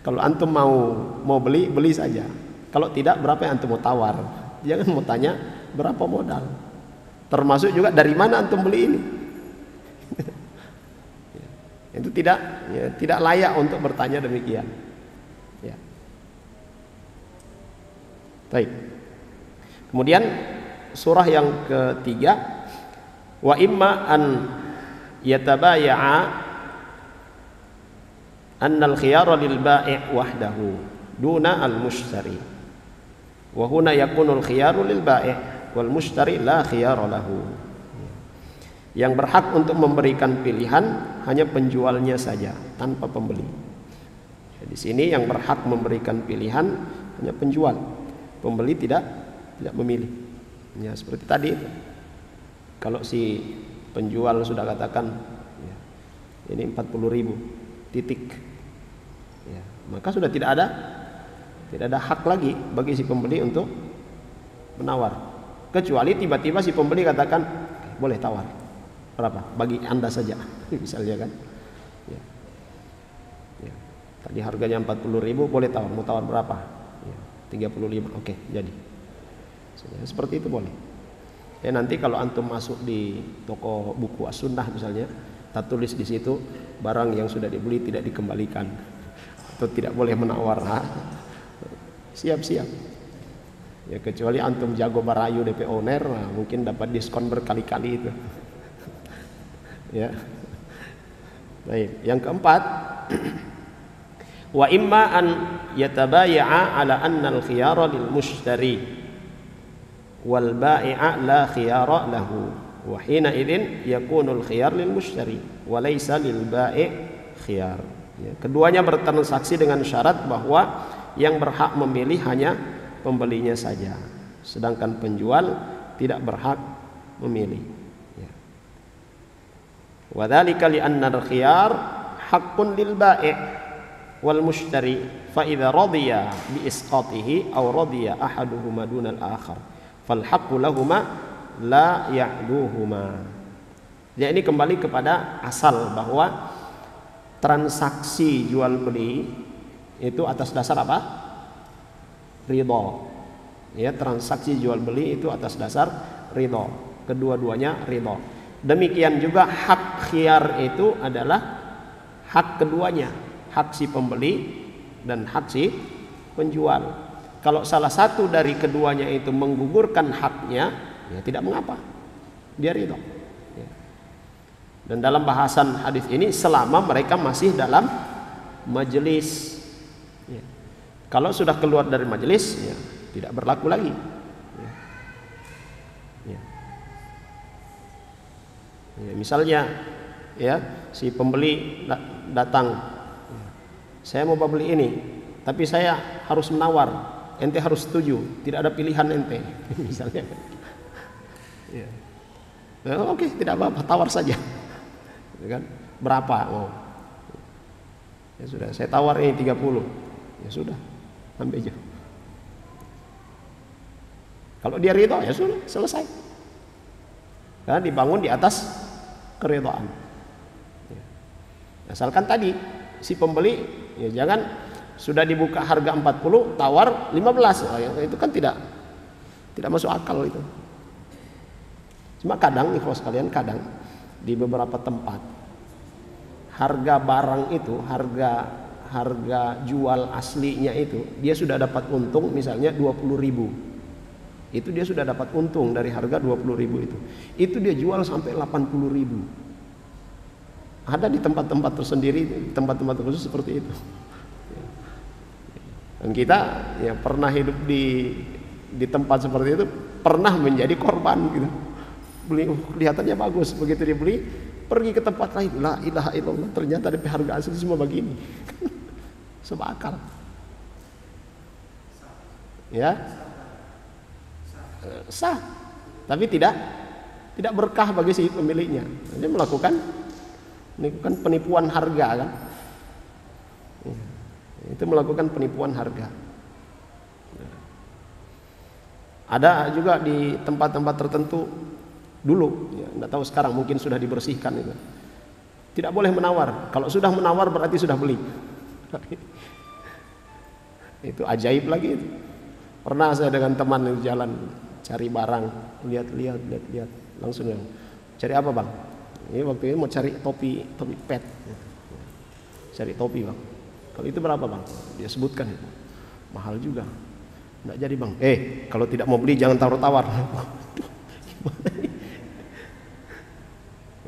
Kalau antum mau beli saja. Kalau tidak, berapa yang antum mau tawar? Jangan mau tanya berapa modal. Termasuk juga dari mana antum beli ini. Itu tidak layak untuk bertanya demikian. Ya. Baik. Kemudian surah yang ketiga, wa imma an yatabaya'a annal khiyara lil bai' wahdahu duna al mushtari wa huna yakunul khiyaru lil bai' wal mushtari la khiyara lahu. Yang berhak untuk memberikan pilihan hanya penjualnya saja tanpa pembeli. Di sini yang berhak memberikan pilihan hanya penjual, pembeli tidak memilih. Ya, seperti tadi, kalau si penjual sudah katakan ya, ini 40.000 titik, ya, maka sudah tidak ada hak lagi bagi si pembeli untuk menawar, kecuali tiba-tiba si pembeli katakan boleh tawar berapa bagi anda saja misalnya kan, ya. Ya. Tadi harganya 40.000, boleh tawar, mau tawar berapa? Ya, 35, oke, jadi seperti itu boleh. Ya, nanti kalau antum masuk di toko buku As-Sunnah misalnya, tak tulis di situ barang yang sudah dibeli tidak dikembalikan atau tidak boleh menawar. Siap-siap. Ya, kecuali antum jago barayu DP owner, nah, mungkin dapat diskon berkali-kali itu. Ya. Baik, yang keempat, wa imma an yatabaya'a ala anna al-khiyara lil mushtari wal bai'a la khiyara lahu wa hina idzin yakunul khiyar lil mushtari wa laysa lil bai' khiyar. Ya, keduanya bertransaksi dengan syarat bahwa yang berhak memilih hanya pembelinya saja, sedangkan penjual tidak berhak memilih. Ya. Wa dzalika li anna al khiyar haqqun lil bai' wal mushtari fa idza radiya bi isqatihi aw radiya ahaduhuma dunal akhar fal haqqu lahumā la ya'duhuma. Ya, ini kembali kepada asal bahwa transaksi jual beli itu atas dasar apa? Ridha. Ya, transaksi jual beli itu atas dasar ridho. Kedua-duanya ridho. Demikian juga hak khiyar itu adalah hak keduanya, hak si pembeli dan hak si penjual. Kalau salah satu dari keduanya itu menggugurkan haknya, ya tidak mengapa, dia ridho. Ya. Dan dalam bahasan hadis ini, selama mereka masih dalam majelis. Ya. Kalau sudah keluar dari majelis, ya tidak berlaku lagi. Ya. Ya. Ya, misalnya, ya si pembeli datang, ya, saya mau beli ini, tapi saya harus menawar, ente harus setuju, tidak ada pilihan ente, misalnya. Ya. Ya, oke, tidak apa-apa, tawar saja. Ya kan? Berapa? Oh. Ya sudah, saya tawar ini 30. Ya sudah, ambil aja. Kalau dia ridho, ya sudah, selesai. Karena dibangun di atas keridhaan. Ya. Asalkan tadi si pembeli, ya jangan sudah dibuka harga 40, tawar 15. Oh, ya, itu kan tidak masuk akal itu. Cuma kadang, ikhwas sekalian, kadang di beberapa tempat harga barang itu, harga jual aslinya itu, dia sudah dapat untung misalnya 20.000. Itu dia sudah dapat untung dari harga 20.000 itu. Itu dia jual sampai 80.000. Ada di tempat-tempat tersendiri, tempat-tempat khusus seperti itu. Dan kita ya pernah hidup di tempat seperti itu, pernah menjadi korban gitu. Beli kelihatannya bagus, begitu dibeli, pergi ke tempat lain, la ilaha illallah, ternyata DP harga asli semua begini. Sebab akal. Ya. Sah, tapi tidak berkah bagi si pemiliknya. Dia melakukan penipuan harga kan. Itu melakukan penipuan harga. Ada juga di tempat-tempat tertentu dulu, ya, tidak tahu sekarang mungkin sudah dibersihkan itu. Tidak boleh menawar. Kalau sudah menawar berarti sudah beli. Itu ajaib lagi itu. Pernah saya dengan teman di jalan cari barang, lihat, langsung yang cari apa bang? Ini waktu ini mau cari topi pet, cari topi bang. Kalau itu berapa bang? Dia sebutkan, mahal juga. Nggak jadi bang. Kalau tidak mau beli jangan tawar-tawar.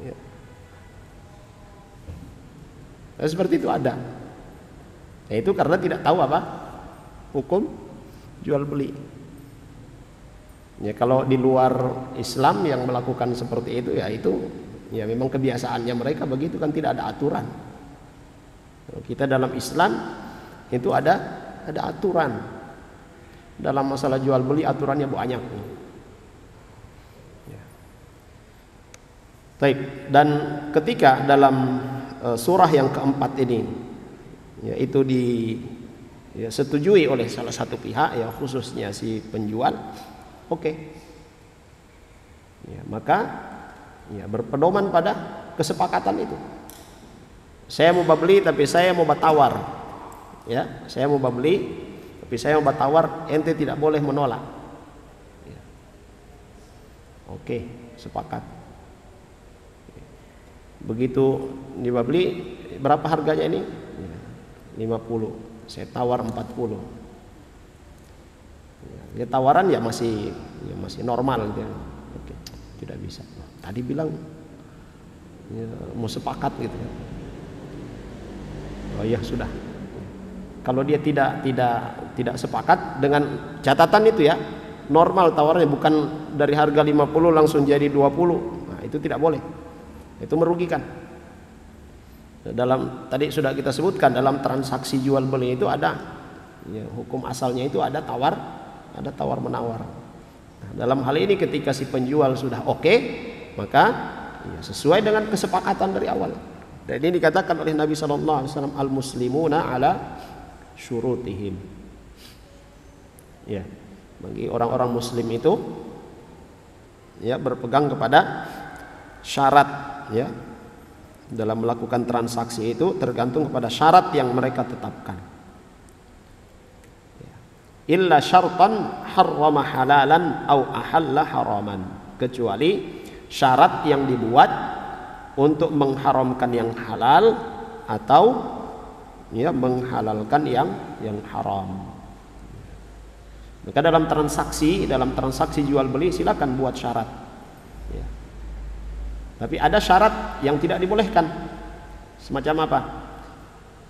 Ya. Nah, seperti itu ada. Nah, itu karena tidak tahu apa hukum jual beli. Ya, kalau di luar Islam yang melakukan seperti itu, ya itu ya memang kebiasaannya mereka begitu kan, tidak ada aturan. Kalau kita dalam Islam itu ada aturan. Dalam masalah jual beli aturannya banyak. Ya. Baik, dan ketika dalam surah yang keempat ini, yaitu setujui oleh salah satu pihak, ya khususnya si penjual. Oke. Ya, maka ya berpedoman pada kesepakatan itu. Saya mau beli tapi saya mau batawar. Ya, saya mau beli tapi saya mau batawar, ente tidak boleh menolak. Ya. Oke, sepakat. Begitu dibeli, berapa harganya ini? Ya, 50. Saya tawar 40. Ya, tawaran ya masih normal gitu. Oke, tidak bisa. Tadi bilang ya, mau sepakat gitu. Oh ya sudah. Kalau dia tidak sepakat dengan catatan itu ya, normal tawarnya, bukan dari harga 50 langsung jadi 20. Nah, itu tidak boleh. Itu merugikan. Dalam tadi sudah kita sebutkan, dalam transaksi jual beli itu ada ya, hukum asalnya itu ada tawar menawar. Nah, dalam hal ini ketika si penjual sudah oke, maka ya, sesuai dengan kesepakatan dari awal. Dan ini dikatakan oleh Nabi SAW, al-muslimuna ala syurutihim. Ya, bagi orang-orang muslim itu ya berpegang kepada syarat, ya. Dalam melakukan transaksi itu tergantung kepada syarat yang mereka tetapkan. Ya. illa syartan harrama halalan au ahalla haraman, kecuali syarat yang dibuat untuk mengharamkan yang halal atau ya menghalalkan yang haram. Maka dalam transaksi jual beli silakan buat syarat. Ya. Tapi ada syarat yang tidak dibolehkan. Semacam apa?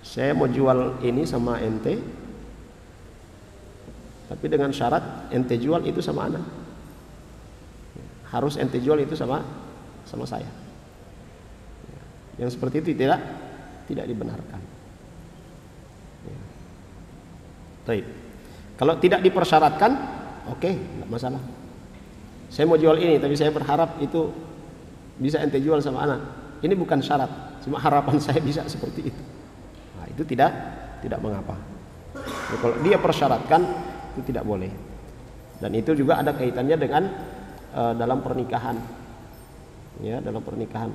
Saya mau jual ini sama ente, tapi dengan syarat ente jual itu sama ana. Harus ente jual itu sama saya. Yang seperti itu tidak dibenarkan. Baik. Kalau tidak dipersyaratkan, oke, enggak masalah. Saya mau jual ini, tapi saya berharap itu bisa ente jual sama anak. Ini bukan syarat, cuma harapan saya bisa seperti itu. Nah, itu tidak mengapa. Jadi, kalau dia persyaratkan, itu tidak boleh. Dan itu juga ada kaitannya dengan dalam pernikahan. Ya, dalam pernikahan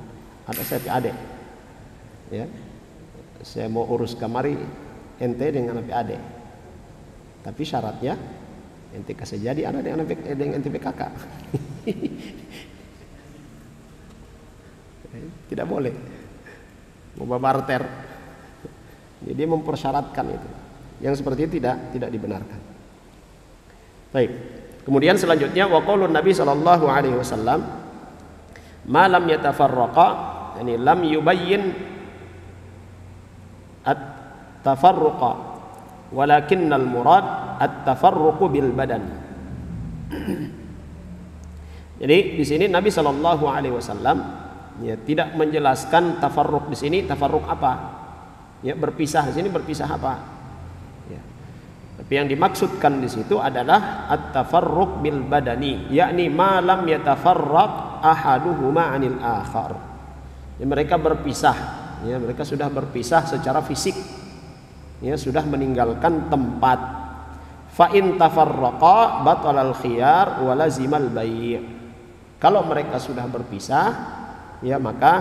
ada saya adik. Ya, saya mau urus kamari ente dengan adik. Tapi syaratnya ente kasih jadi anak dengan ente kakak. Tidak boleh. Mau barter. Jadi mempersyaratkan itu. Yang seperti itu tidak dibenarkan. Baik. Kemudian selanjutnya wa qaulun Nabi sallallahu alaihi wasallam ma lam yatafarraqa, yani lam yubayyin at-tafarruqa walakinnal murad at-tafarruqu bil badan. Jadi di sini Nabi sallallahu alaihi wasallam ya tidak menjelaskan tafarruq di sini tafarruq apa? Ya berpisah, di sini berpisah apa? Ya. Tapi yang dimaksudkan di situ adalah at-tafarruq bil badani, yakni ma lam yatafarraq ahaduhuma 'anil akhar. Ya, mereka berpisah, ya mereka sudah berpisah secara fisik. Ya, sudah meninggalkan tempat. Fa in tafarraqa batalal khiyar wa lazimal bai'. Kalau mereka sudah berpisah, ya maka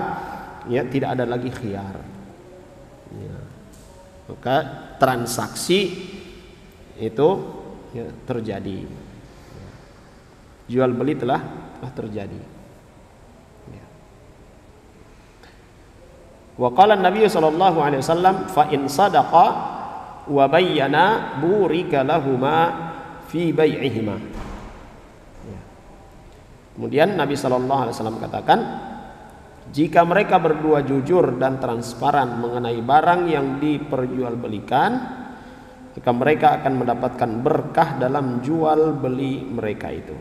ya tidak ada lagi khiyar. Ya. Maka transaksi itu ya, terjadi. Jual beli telah terjadi. Ya. Wa qala an-nabiy sallallahu alaihi wasallam fa in sadaqa wa bayyana burika lahuma fi bai'ihima. Ya. Kemudian Nabi sallallahu alaihi wasallam katakan, jika mereka berdua jujur dan transparan mengenai barang yang diperjualbelikan, maka mereka akan mendapatkan berkah dalam jual beli mereka itu.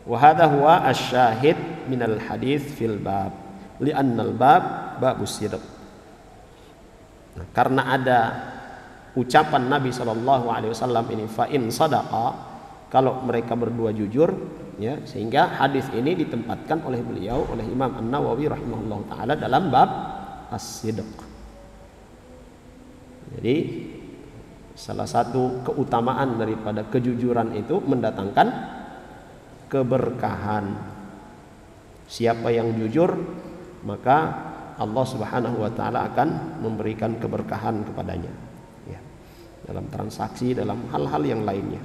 Wa hadha huwa asy-syahid minal hadits fil bab. Li'annal bab babus sidq. Nah, karena ada ucapan Nabi sallallahu alaihi wasallam ini fa in sadaqa, kalau mereka berdua jujur, ya, sehingga hadis ini ditempatkan oleh beliau, oleh Imam An-Nawawi rahimahullahu taala dalam bab as-sidq. Jadi salah satu keutamaan daripada kejujuran itu mendatangkan keberkahan. Siapa yang jujur, maka Allah Subhanahu wa taala akan memberikan keberkahan kepadanya, ya, dalam transaksi, dalam hal-hal yang lainnya.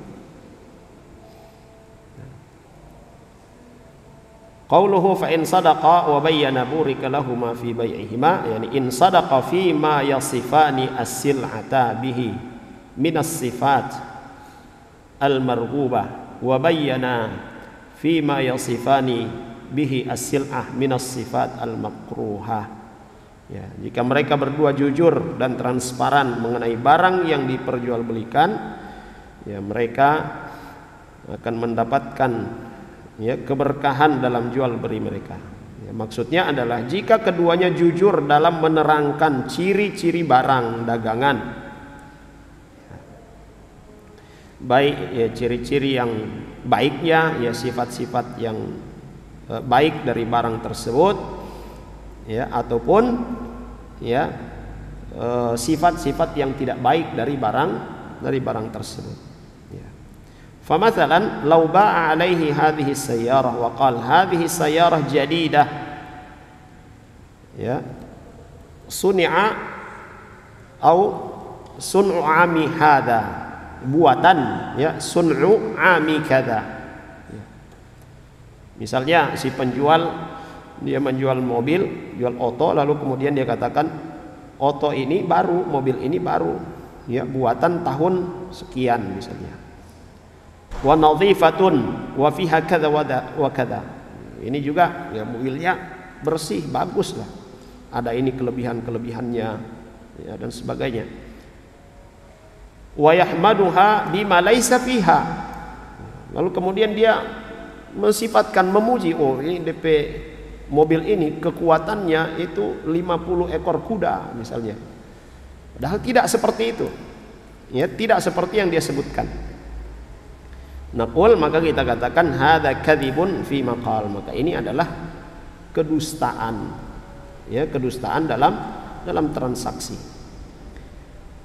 Qauluhu fa in sadaqa wa bayyana burika lahuma fi bai'ihima, yani in sadaqa fi ma yasifani as-sil'ata bihi min as-sifat al-marghubah wa bayyana fi ma yasifani bihi as-sil'ah minas sifat al-makruhah. Ya, jika mereka berdua jujur dan transparan mengenai barang yang diperjualbelikan, ya mereka akan mendapatkan ya keberkahan dalam jual beli mereka. Ya, maksudnya adalah jika keduanya jujur dalam menerangkan ciri-ciri barang dagangan, baik ya ciri-ciri yang baiknya, ya sifat-sifat yang baik dari barang tersebut, ya ataupun ya sifat-sifat yang tidak baik dari barang tersebut. Ya. Famathalan law ba'a alaihi hadhihi sayyarah wa qala hadhihi sayyarah jadidah, ya suni'a au sun'u ami hadha buatan, ya, sun'u ami kada. Ya. Misalnya si penjual dia menjual mobil, jual oto, lalu kemudian dia katakan oto ini baru, mobil ini baru, ya, buatan tahun sekian misalnya. Wa nadhifatun wa fiha kadza wa kadza. Ini juga ya mobilnya bersih, bagus lah. Ada ini kelebihan-kelebihannya, ya, dan sebagainya. Wa yahmaduha bima laisa fiha. Lalu kemudian dia mensifatkan, memuji, oh ini DP mobil ini kekuatannya itu 50 ekor kuda misalnya. Padahal tidak seperti itu. Ya, tidak seperti yang dia sebutkan. Naqul, maka kita katakan hadza kadzibun fi maqal. Maka ini adalah kedustaan. Ya, kedustaan dalam transaksi.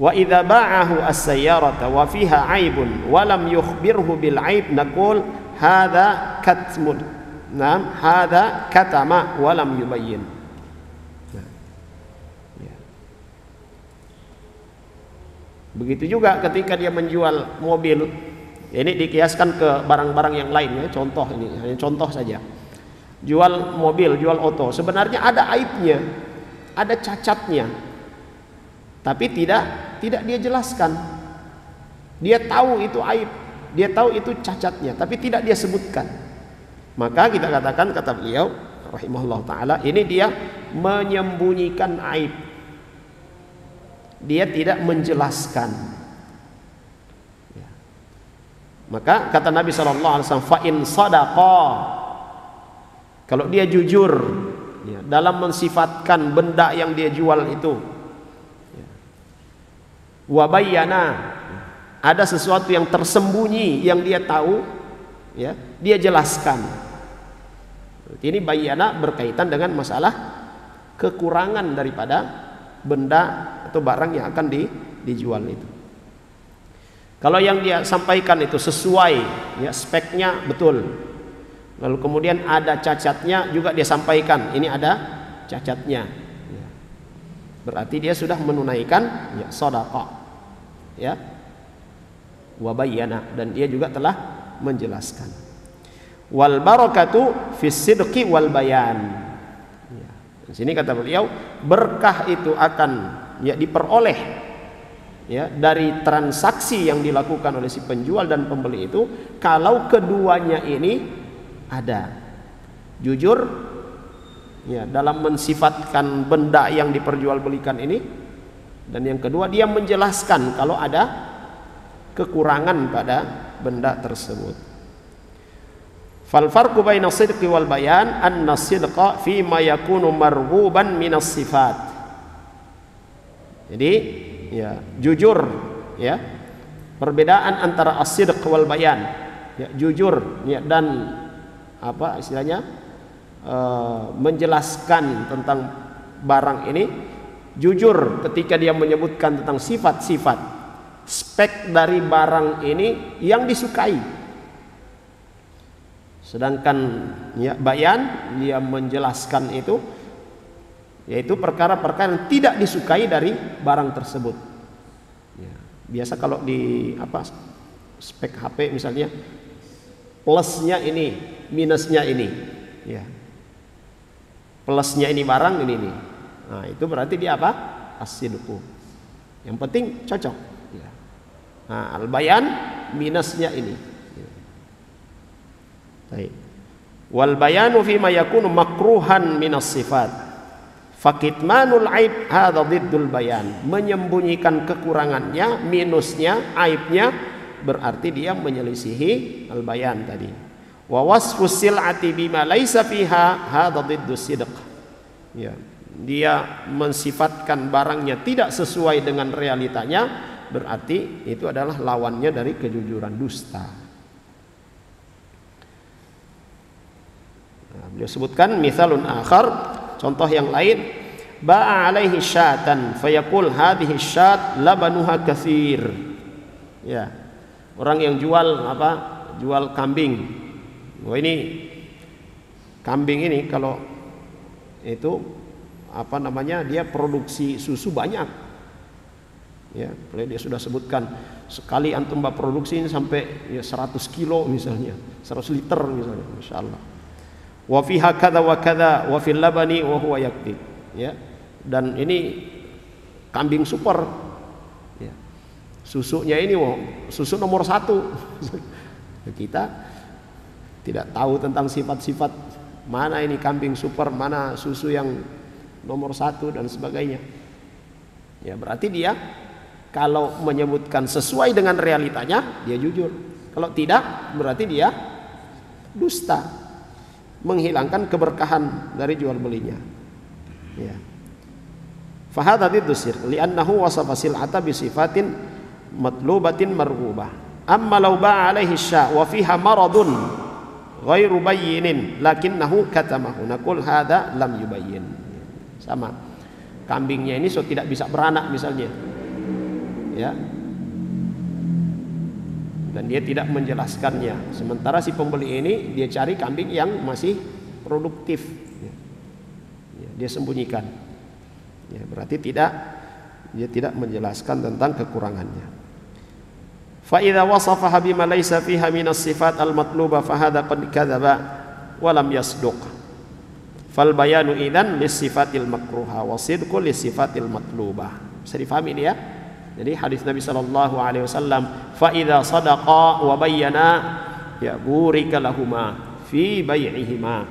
Wa idza ba'ahu as-sayyarata wa fiha 'aibun wa lam yukhbirhu bil 'aib naqul hadza katmun. Nah, hadza katama wa lam yubayyin. Nah, ya. Begitu juga ketika dia menjual mobil, ini dikiaskan ke barang-barang yang lain, ya. Contoh ini, hanya contoh saja. Jual mobil, jual oto, sebenarnya ada aibnya, ada cacatnya, tapi tidak dia jelaskan. Dia tahu itu aib, dia tahu itu cacatnya, tapi tidak dia sebutkan. Maka kita katakan, kata beliau rahimahullah ta'ala, ini dia menyembunyikan aib, dia tidak menjelaskan. Ya. Maka kata Nabi SAW, fa in sadaqa, kalau dia jujur, ya, dalam mensifatkan benda yang dia jual itu, ya, wa bayyana, ada sesuatu yang tersembunyi yang dia tahu, ya, dia jelaskan. Ini bayyana berkaitan dengan masalah kekurangan daripada benda atau barang yang akan dijual itu. Kalau yang dia sampaikan itu sesuai, ya, speknya betul, lalu kemudian ada cacatnya juga dia sampaikan, ini ada cacatnya, ya, berarti dia sudah menunaikan, ya, shadaqah, ya, wa bayyana, dan dia juga telah menjelaskan. Wal barakatu fis sidqi wal bayan. Ya. Di sini kata beliau, berkah itu akan, ya, diperoleh, ya, dari transaksi yang dilakukan oleh si penjual dan pembeli itu kalau keduanya ini ada jujur, ya, dalam mensifatkan benda yang diperjualbelikan ini, dan yang kedua dia menjelaskan kalau ada kekurangan pada benda tersebut. Fal farqu baina sidqi wal bayan anna sidqa fi ma yakunu marghuban minas sifat. Jadi, ya, jujur, ya, perbedaan antara as-sidq wal bayan, ya, jujur, ya, dan apa istilahnya, menjelaskan tentang barang ini, jujur ketika dia menyebutkan tentang sifat-sifat spek dari barang ini yang disukai. Sedangkan, ya, bayan, dia menjelaskan itu, yaitu perkara-perkara yang tidak disukai dari barang tersebut. Ya, biasa kalau di apa spek HP misalnya, plusnya ini, minusnya ini, ya, plusnya ini barang ini nih. Nah, itu berarti dia apa? As-sidqu. Yang penting cocok. Ya. Nah, al-bayan, minusnya ini. Baik. Wal bayanu fi ma yakunu makruhan minas sifat. Fakitmanul aib hadza diddul bayan. Menyembunyikan kekurangannya, minusnya, aibnya, berarti dia menyelisihi al bayan tadi. Wa wasfus sil'ati bima laisa fiha hadza diddus sidq. Ya, dia mensifatkan barangnya tidak sesuai dengan realitanya, berarti itu adalah lawannya dari kejujuran, dusta. Nah, beliau sebutkan mithalun akhar, contoh yang lain, ba'a alaihi syatan fayaqul hadhihi syat labanuha katsir. Ya. Orang yang jual apa? Jual kambing. Oh, ini kambing ini kalau itu apa namanya? Dia produksi susu banyak. Ya, dia sudah sebutkan sekali antum produksi ini sampai ya 100 kilo misalnya, 100 liter misalnya, masya Allah. Wa fiha kadza wa kadza wa fil labani wa huwa yaktib. Ya, dan ini kambing super. Ya. Susunya ini susu nomor 1. Kita tidak tahu tentang sifat-sifat mana ini kambing super, mana susu yang nomor 1 dan sebagainya. Ya, berarti dia kalau menyebutkan sesuai dengan realitanya, dia jujur. Kalau tidak, berarti dia dusta, menghilangkan keberkahan dari jual belinya. Ya. Fahadha dusir li'annahu wasafa sil'ata bi sifatin matlubatin marghubah. Amma law ba'a alaihi sya' wa fiha maradun ghairu bayyinin lakinnahu katamahu naqul hadha lam yubayyin. Sama. Kambingnya ini tidak bisa beranak misalnya. Ya. Dan dia tidak menjelaskannya. Sementara si pembeli ini dia cari kambing yang masih produktif. Ya. Dia sembunyikan. Ya, berarti dia tidak menjelaskan tentang kekurangannya. Fa idza wasafaha bima laysa fiha min as-sifat al-matluba fa hadha qad kadzaba wa lam yasduq. Fal bayanu idzan lis-sifatil makruha wa sidqu lis-sifatil matlubah. Bisa difahami ini ya? Jadi hadis Nabi sallallahu alaihi wasallam, fa idza sadaqa wa bayyana ya burika lahuma fi bai'ihima.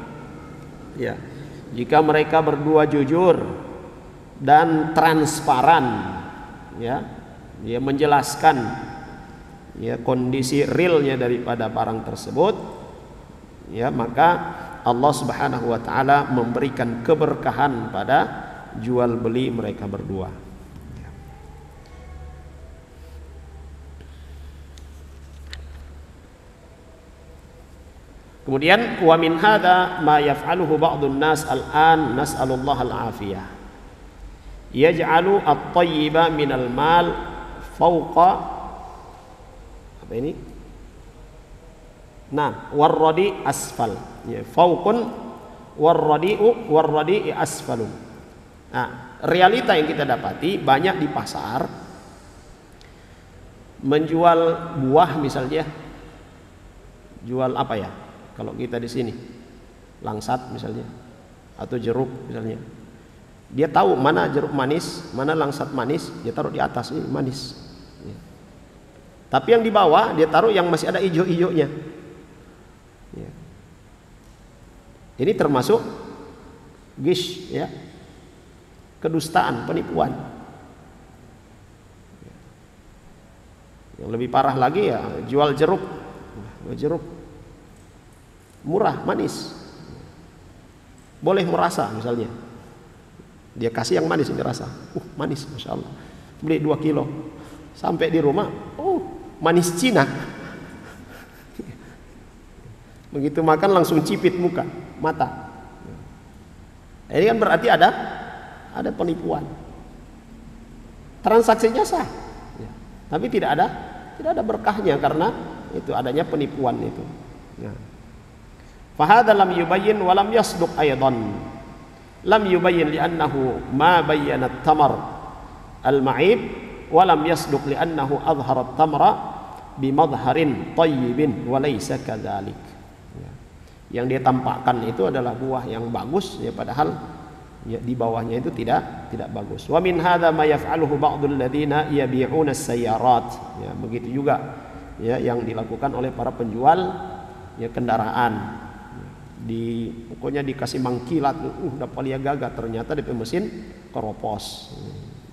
Ya. Jika mereka berdua jujur dan transparan, ya, dia menjelaskan ya kondisi realnya daripada barang tersebut, ya, maka Allah Subhanahu wa taala memberikan keberkahan pada jual beli mereka berdua. Kemudian wa min hadza ma yaf'aluhu ba'dun nas al-an nas'alullah al-afiyah. Yaj'alu at-tayyiba minal mal fawqa apa ini? Nah, warradi asfal. Ya, fawqun warradi asfalun. Nah, realita yang kita dapati banyak di pasar menjual buah misalnya. Jual apa ya? Kalau kita di sini langsat misalnya atau jeruk misalnya, dia tahu mana jeruk manis, mana langsat manis, dia taruh di atas ini manis. Ya. Tapi yang di bawah dia taruh yang masih ada hijau-hijaunya. Ya. Ini termasuk gish, ya, kedustaan, penipuan. Ya. Yang lebih parah lagi ya jual jeruk, murah, manis, boleh merasa misalnya, dia kasih yang manis ini rasa, manis, masya Allah, beli 2 kilo, sampai di rumah, manis Cina, begitu makan langsung cipit muka, mata, ini kan berarti ada penipuan, transaksinya sah, tapi tidak ada berkahnya karena itu adanya penipuan itu. Ya. Fahadha lam yubayyin wa lam yasduq aydan. Lam yubayyin li'annahu ma bayyana at-tamar al-ma'ib wa lam yasduq li'annahu adhhara at-tamra bimadharin tayyibin wa laysa kadzalik. Yang dia tampakkan itu adalah buah yang bagus, ya, padahal ya, di bawahnya itu tidak bagus. Wa min hadza ma yaf'aluhu ba'dul ladzina yabi'una as-sayyarat. Ya, begitu juga ya yang dilakukan oleh para penjual ya kendaraan. Pokoknya dikasih mangkilat, udah palia gagah, ternyata di mesin keropos.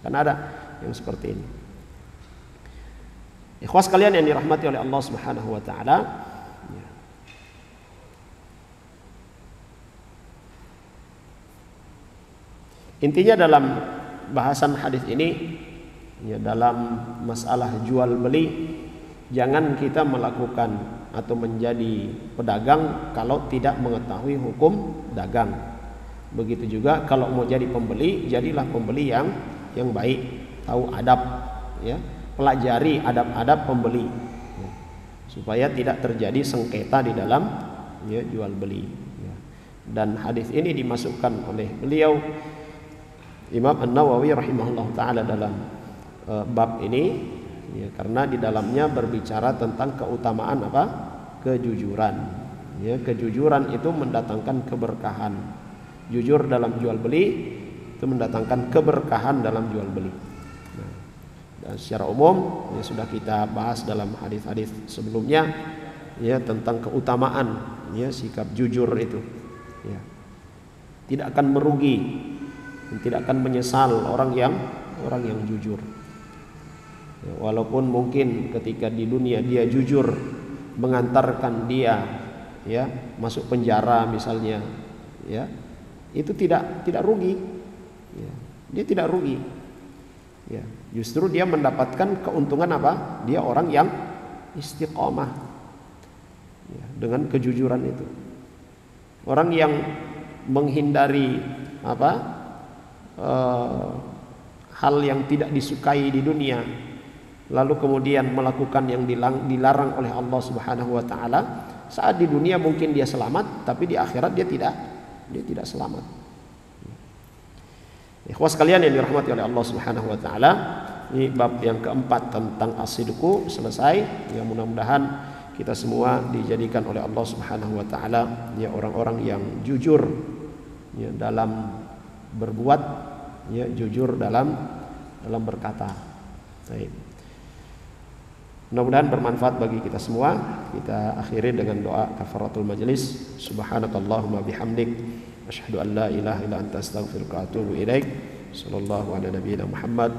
Kan ada yang seperti ini. Ikhwas kalian yang dirahmati oleh Allah Subhanahu wa taala, intinya dalam bahasan hadis ini ya, dalam masalah jual beli, jangan kita melakukan atau menjadi pedagang kalau tidak mengetahui hukum dagang. Begitu juga kalau mau jadi pembeli, jadilah pembeli yang baik, tahu adab, ya, pelajari adab-adab pembeli, ya, supaya tidak terjadi sengketa di dalam ya, jual beli. Ya. Dan hadis ini dimasukkan oleh beliau Imam An-Nawawi rahimahullah taala dalam bab ini ya, karena di dalamnya berbicara tentang keutamaan apa? Kejujuran. Ya, kejujuran itu mendatangkan keberkahan. Jujur dalam jual beli itu mendatangkan keberkahan dalam jual beli. Nah, dan secara umum ya sudah kita bahas dalam hadis-hadis sebelumnya ya tentang keutamaan ya sikap jujur itu. Ya. Tidak akan merugi, tidak akan menyesal orang yang jujur. Ya, walaupun mungkin ketika di dunia dia jujur mengantarkan dia ya masuk penjara misalnya, ya itu tidak rugi. Ya, dia tidak rugi. Ya, justru dia mendapatkan keuntungan apa? Dia orang yang istiqomah ya, dengan kejujuran itu. Orang yang menghindari apa? Hal yang tidak disukai di dunia, lalu kemudian melakukan yang dilarang oleh Allah Subhanahu wa taala, saat di dunia mungkin dia selamat, tapi di akhirat dia tidak selamat. Ikhwas sekalian yang dirahmati oleh Allah Subhanahu wa taala, ini bab yang keempat tentang as-sidqu selesai. Ya, mudah-mudahan kita semua dijadikan oleh Allah Subhanahu wa taala ya orang-orang yang jujur ya dalam berbuat, ya jujur dalam berkata. Baik. Mudah-mudahan bermanfaat bagi kita semua. Kita akhiri dengan doa kafaratul majlis. Subhanakallahumma bihamdik asyhadu an la ilaha illa anta astaghfiruka wa atubu ilaik. Sallallahu ala nabiyyina Muhammad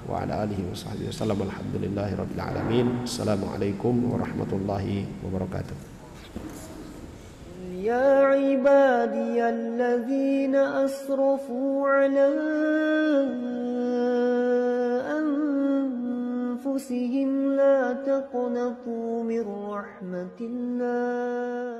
wa ala alihi wa sahbihi wasallam. Alhamdulillahi rabbil alamin. Assalamualaikum warahmatullahi wabarakatuh. يا عبادي الذين أسرفوا على أنفسهم لا تقنطوا من رحمة الله